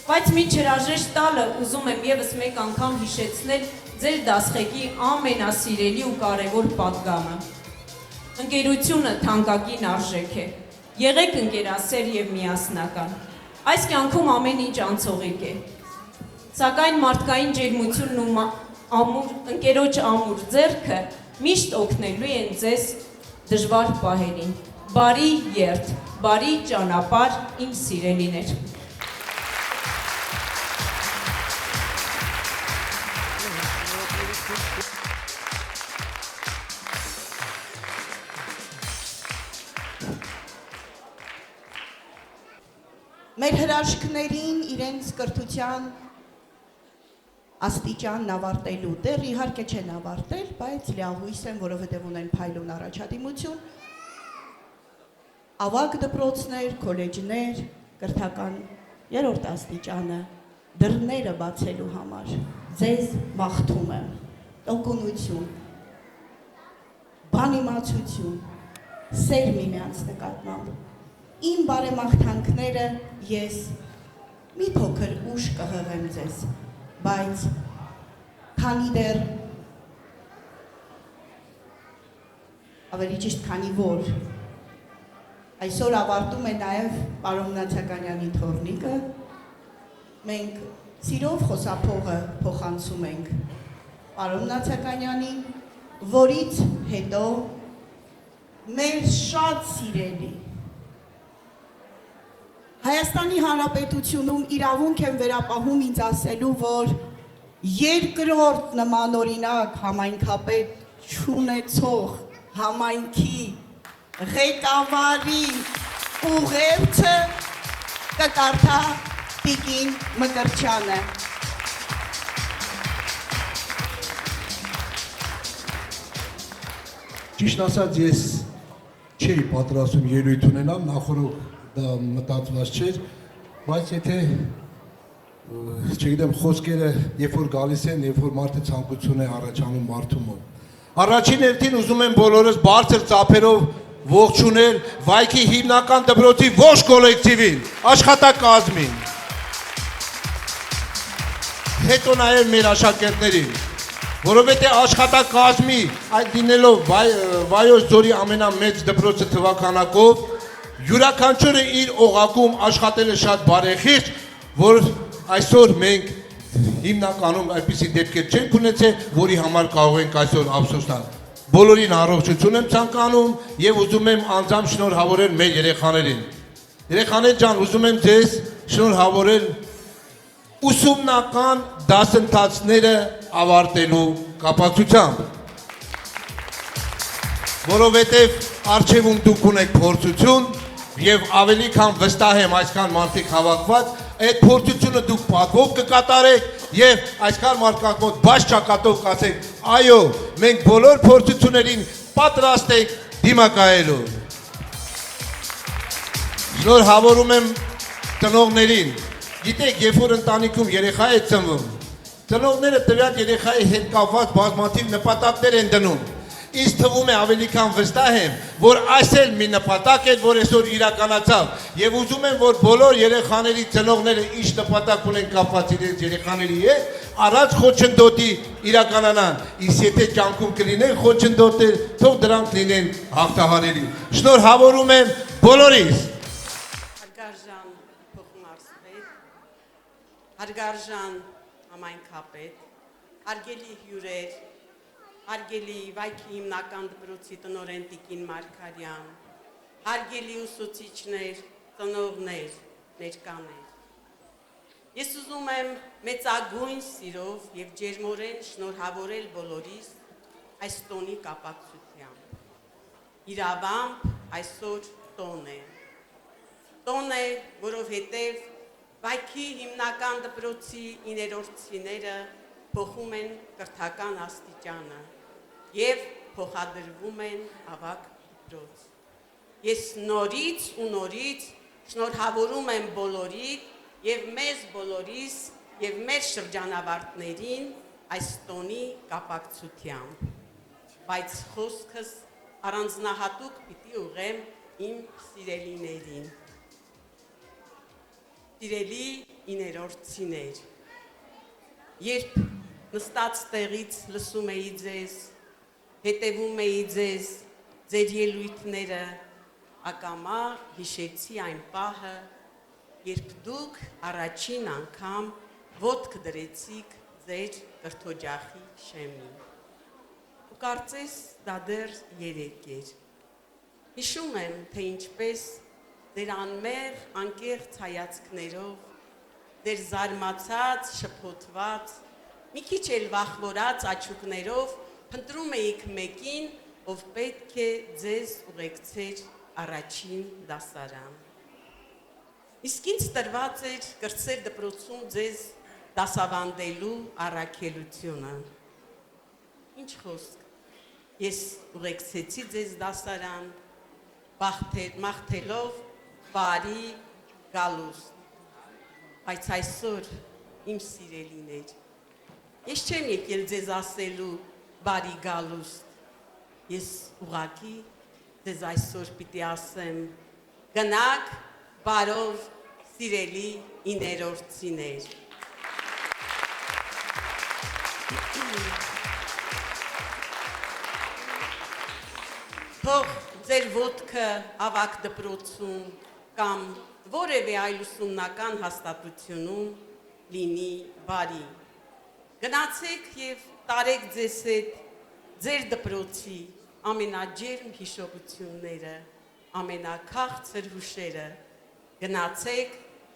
Բայց մի չհրաժեշտ տալը ուզում եմ եւս մեկ անգամ հիշեցնել ձեր դասղեկի ամենասիրելի ու կարևոր պատգամը։ Ընկերությունը թանկագին արժեք է։ Եղեք ընկերասեր եւ միասնական։ Այս կյանքում ամեն ինչ անցողիկ է։ Սակայն մարդկային ջերմությունն ու ընկերոջ ամուր ձեռքը միշտ օգնելու են ձեզ դժվար պահերին։ Բարի երդ, բարի ճանապարհ, իմ սիրելիներ։ մեր հրաշքներին իրենց կրթության աստիճանն ավարտելու, դեռ իհարկե չեն ավարտել, բայց լիահույս են, որովհետև ունեն փայլուն առաջադիմություն, ավագ դպրոցներ, քոլեջներ, կրթական երրորդ աստիճանը, դռները բացելու համար, ձեզ մաղթում եմ, տոկունություն, բանիմացություն, սեր միմյանց նկատմամբ, իմ բարեմաղթանքները ես մի փոքր ուշ կհղեմ ձեզ, բայց քանի դեռ ավելի ճիշտ քանի որ այսօր ավարտում է նաև պարոն Նացականյանի թորնիկը, մենք սիրով խոսափողը փոխանցում ենք պարոն Նացականյանին, որից հետո մեր շատ սիրելի Հայաստանի Հանրապետությունում իրավունք եմ վերապահում ինձ ասելու, որ երկրորդ նմանօրինակ համայնքապետ չունեցող համայնքի ղեկավարի ուղերձը կկարդա Տիկին Մկրտչյանը։ Ճիշտ ասած, ես չէի պատրաստում ելույթ ունենամ, նախորդ դա մտածված չէր, բայց եթե չգիտեմ խոսքերը երբ որ գալիս են, երբ որ մարդը ցանկություն է առաջանում մարդու մոտ։ Առաջին հերթին ուզում եմ բոլորս բարձր ծափերով ողջունել Վայքի հիմնական դպրոցի ողջ կոլեկտիվին, աշխատակազմին, հետո նաև մեր աշակերտներին, որովհետև աշխատակազմի այդ լինելով Վայոց ձորի ամենամեծ դպրոցը թվականակով յուրաքանչյուրը իր օղակում աշխատել է շատ բարեխիղճ, որ այսօր մենք հիմնականում այդպիսի դեպքեր չենք ունեցել, որի համար կարող ենք այսօր ափսոսանալ։ Բոլորին առողջություն եմ ցանկանում եւ ուզում եմ անձամբ շնորհավորել մեր երեխաներին։ Երեխաներ ջան, ուզում եմ ձեզ շնորհավորել ուսումնական դասընթացները ավարտելու կապակցությամբ, որովհետև առջևում դուք ունեք փորձություն եւ ավելի քան վստահ եմ այսքան մարդիկ հավաքված, այդ փորձությունը դուք պատվով կկատարեք եւ այսքան մարդկանց մոտ բաց ճակատով կասեք, այո, մենք բոլոր փորձություններին պատրաստ ենք դիմակայելու։ Շնորհավորում եմ ծնողներին։ Գիտեք, երբ որ ընտանիքում երեխա է ծնվում, ծնողները տվյալ երեխայի հետ կապված բազմաթիվ նպատակներ են դնում։ Ինձ թվում է ավելի քան վստահ եմ, որ այս էլ մի նպատակ է, որ այսօր իրականացավ, եւ ուզում եմ, որ բոլոր երեխաների ծնողները ինչ նպատակ ունեն կապված իրենց երեխաների հետ, առանց խոչընդոտի իրականանան, իսկ եթե կյանքում կլինեն խոչընդոտներ, թող դրանք լինեն հաղթահարելի։ Շնորհավորում եմ բոլորիս։ Հարգարժան փոխմարզպետ, հարգարժան համայնքապետ, հարգելի հյուրեր, հարգելի Վայքի հիմնական դպրոցի տնօրեն Տիկին Մարգարյան, հարգելի ուսուցիչներ, ծնողներ, ներկաներ։ Ես ուզում եմ մեծագույն սիրով եւ ջերմորեն շնորհավորել բոլորիս այս տոնի կապակցությամբ։ Իրավամբ այսօր տոն է։ Տոն է, որովհետեւ Վայքի հիմնական դպրոցի 9-րդցիները փոխում են կրթական աստիճանը եւ փոխադրվում են ավագ դպրոց։ Ես նորից ու նորից շնորհավորում եմ բոլորիդ եւ մեզ բոլորիս եւ մեր շրջանավարտներին այս տոնի կապակցությամբ։ Բայց խոսքս առանձնահատուկ պիտի ուղղեմ իմ սիրելիներին։ Սիրելի 9-րդցիներ, երբ նստած տեղից լսում էի ձեզ, հետևում էի ձեզ, ձեր ելույթները, ակամա հիշեցի այն պահը, երբ դուք առաջին անգամ ոտք դրեցիք ձեր կրթօջախի շեմին։ Ու կարծես դա դեռ երեկ էր։ Հիշում եմ, թե ինչպես ձեր անմեղ անկեղծ հայացքներով, ձեր զարմացած, շփոթված, մի քիչ էլ վախվորած աչուկներով փնտրում էիք մեկին, ով պետք է ձեզ ուղեկցեր առաջին դասարան։ Իսկ ինձ տրված էր կրտսեր դպրոցում ձեզ դասավանդելու առաքելությունը։ Ինչ խոսք, ես ուղեկցեցի ձեզ դասարան, մաղթելով բարի գալուստ, բայց այսօր իմ սիրելիներ, ես չեմ եկել ձեզ ասելու բարի գալուստ, ես ուղղակի ձեզ այսօր պիտի ասեմ, գնաք բարով սիրելի իներորդիներ։ Թող ձեր ոտքը ավակ դպրոցում կամ որևէ այլ ուսումնական հաստատությունում լինի բարի։ Գնացեք և տարեք ձեզ հետ ձեր դպրոցի ամենաջերմ հիշողությունները, ամենաքաղցր հուշերը, գնացեք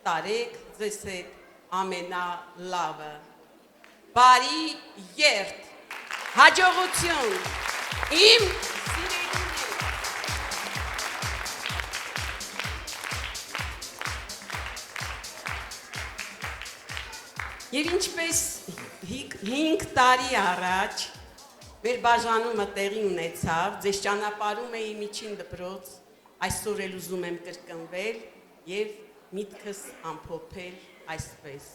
տարեք ձեզ հետ ամենալավը։ Բարի երդ, հաջողություն, իմ Եվ ինչպես 5 տարի առաջ մեր բաժանումը տեղի ունեցավ, ձեզ ճանապարհում էի միջին դպրոց, այսօր էլ ուզում եմ կրկնվել և միտքս ամփոփել այսպես։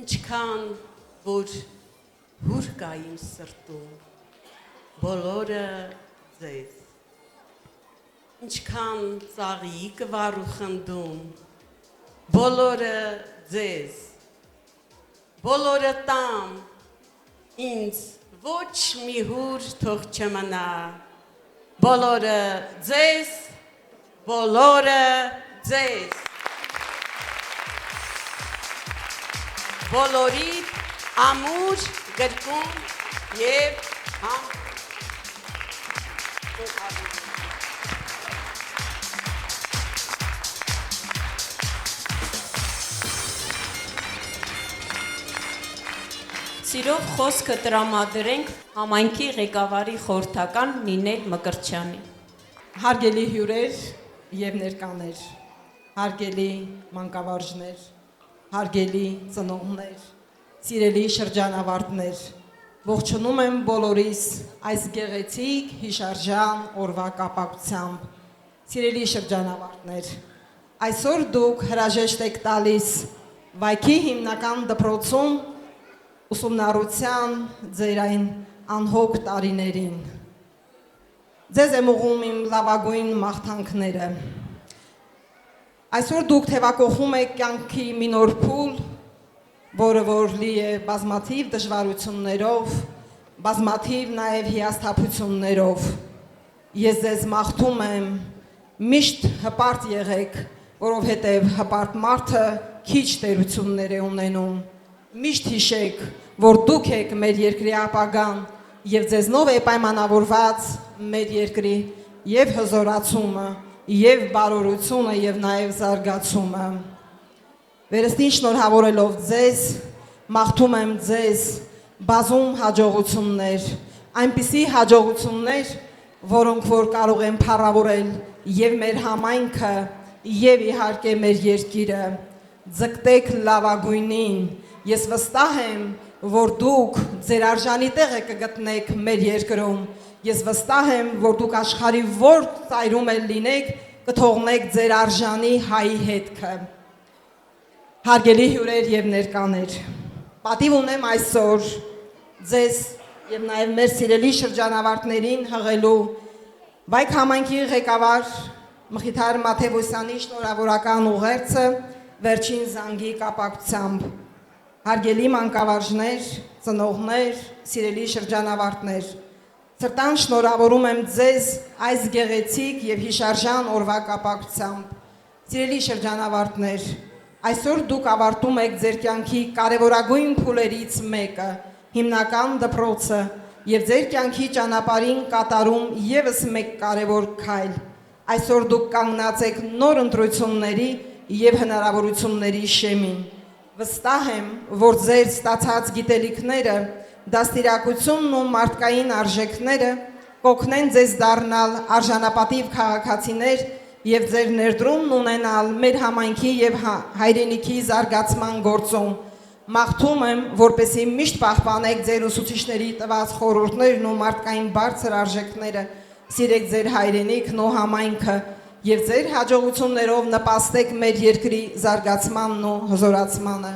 Ինչքան որ հուր կա իմ սրտում, բոլորը ձեզ, ինչքան ծաղիկ վառ ու խնդում, բոլորը ձեզ, բոլորը տամ, ինձ ոչ մի հուր թող չմնա, բոլորը ձեզ, բոլորը ձեզ, բոլորիդ ամուր գրկում և Սիրով խոսքը տրամադրենք համայնքի ղեկավարի խորհրդական Նինել Մկրտչյանի։ Հարգելի հյուրեր և ներկաներ, հարգելի մանկավարժներ, հարգելի ծնողներ, սիրելի շրջանավարտներ, ողջունում եմ բոլորիս այս գեղեցիկ հիշարժան օրվա կապակցությամբ, սիրելի շրջանավարտներ, այսօր դուք հրաժեշտ եք տալիս Վայքի հիմնական դպրոցում ուսումնառության ձեր այն անհոգ տարիներին։ Ձեզ եմ ուղղում իմ լավագույն մաղթանքները։ Այսօր դուք թևակողում եք կյանքի մի նոր փուլ, որը որ լի է բազմաթիվ դժվարություններով, բազմաթիվ նաև հիասթափություններով։ Ես ձեզ մաղթում եմ, միշտ հպարտ եղեք, որովհետև հպարտ մարդը քիչ տերություններ է ունենում։ Միշտ հիշեք, որ դուք եք մեր երկրի ապագան և ձեզնով է պայմանավորված մեր երկրի և հզորացումը, և բարօրությունը և նաև զարգացումը։ Վերստին շնորհավորելով ձեզ, մաղթում եմ ձեզ բազում հաջողություններ, այնպիսի հաջողություններ, որոնք որ կարող են փառավորել և մեր համայնքը, և իհարկե մեր երկիրը։ Ձգտեք լավագույնին, ես վստահ եմ, որ դուք ձեր արժանի տեղը կգտնեք մեր երկրում, ես վստահ եմ, որ դուք աշխարհի որ ծայրում էլ լինեք, կթողնեք ձեր արժանի հայի հետքը։ Հարգելի հյուրեր և ներկաներ, պատիվ ունեմ այսօր ձեզ և նաև մեր սիրելի շրջանավարտներին հղելու Վայք համայնքի ղեկավար Մխիթար Մաթևոսյանի շնորհավորական ուղերձը վերջին զանգի կապակցությամբ։ Հարգելի մանկավարժներ, ծնողներ, սիրելի շրջանավարտներ, սրտան շնորհավորում եմ ձեզ այս գեղեցիկ և հիշարժան օրվա կապակցությամբ։ Սիրելի շրջանավարտներ, այսօր դուք ավարտում եք ձեր կյանքի կարևորագույն փուլերից մեկը, հիմնական դպրոցը, և ձեր կյանքի ճանապարհին կատարում ևս մեկ կարևոր քայլ։ Այսօր դուք կանգնած եք նոր ընտրությունների և հնարավորությունների շեմին։ Վստահ եմ, որ ձեր ստացած գիտելիքները, դաստիարակությունն ու մարդկային արժեքները կօգնեն ձեզ դառնալ արժանապատիվ քաղաքացիներ եւ ձեր ներդրումն ունենալ մեր համայնքի եւ հայրենիքի զարգացման գործում։ Մաղթում եմ, որպեսզի միշտ պահպանեք ձեր ուսուցիչների տված խորհուրդներն ու մարդկային բարձր արժեքները, սիրեք ձեր հայրենիքն ու համայնքը եւ ձեր հաջողություններով նպաստեք մեր երկրի զարգացմանն ու հզորացմանը։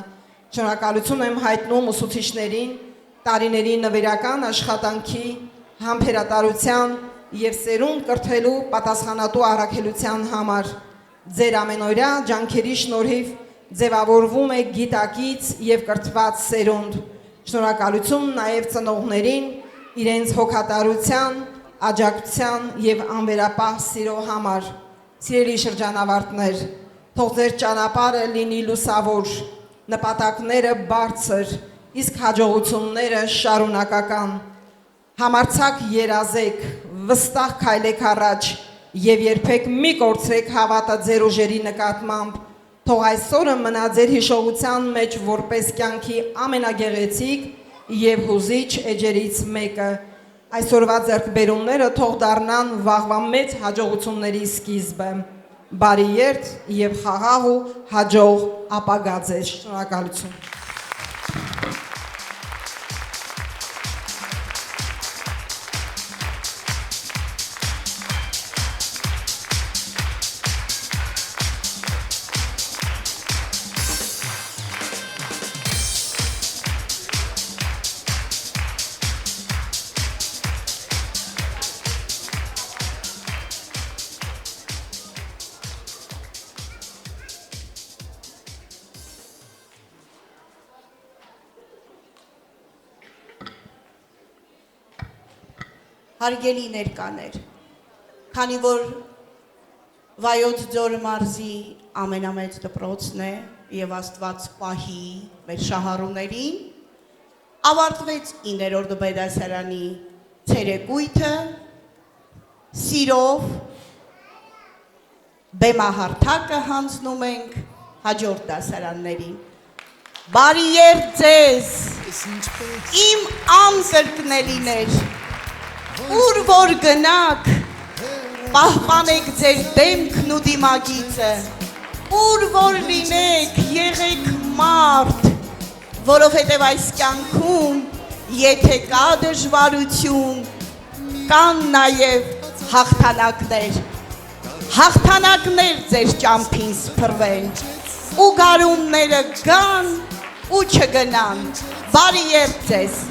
Շնորհակալություն եմ հայտնում ուսուցիչներին տարիների նվիրական աշխատանքի, համբերատարության եւ սերունդ կրթելու պատասխանատու առաքելության համար։ Ձեր ամենօրյա ջանքերի շնորհիվ ձևավորվում է գիտակից եւ կրթված սերունդ։ Շնորհակալություն նաեւ ծնողներին իրենց հոգատարության, աջակցության եւ անվերապահ սիրո համար։ Սիրելի շրջանավարտներ, թող ձեր ճանապարհը լինի լուսավոր, նպատակները բարձր, իսկ հաջողությունները շարունակական։ Համարձակ երազեք, վստահ քայլեք առաջ եւ երբեք մի կորցրեք հավատը ձեր ուժերի նկատմամբ։ Թող այսօրը մնա ձեր հիշողության մեջ որպես կյանքի ամենագեղեցիկ եւ հուզիչ էջերից մեկը։ Այսօրվա ձեռքբերումները թող դառնան վաղվա մեծ հաջողությունների սկիզբը։ Բարի երթ եւ խաղաղ ու հաջող ապագա ձեզ։ Շնորհակալություն։ Հարգելի ներկաներ, քանի որ Վայոց ձոր մարզի ամենամեծ դպրոցն է եւ Աստված պահի մեր շահառուներին, ավարտվեց 9-րդ բեդասարանի ցերեկույթը, սիրով բեմահարթակը հանձնում ենք հաջորդ դասարաններին։ Բարի երթ ձեզ, իմ անկրկնելիներ, ուր որ գնաք, պահպանեք ձեր դեմքն ու դիմագիծը, ուր որ լինեք, եղեք մարդ, որովհետև այս կյանքում, եթե կա դժվարություն, կան նաև հաղթանակներ, հաղթանակներ ձեր ճամփին սփռվեն, ու գարունները գան ու չգնան, բարի երթ ձեզ։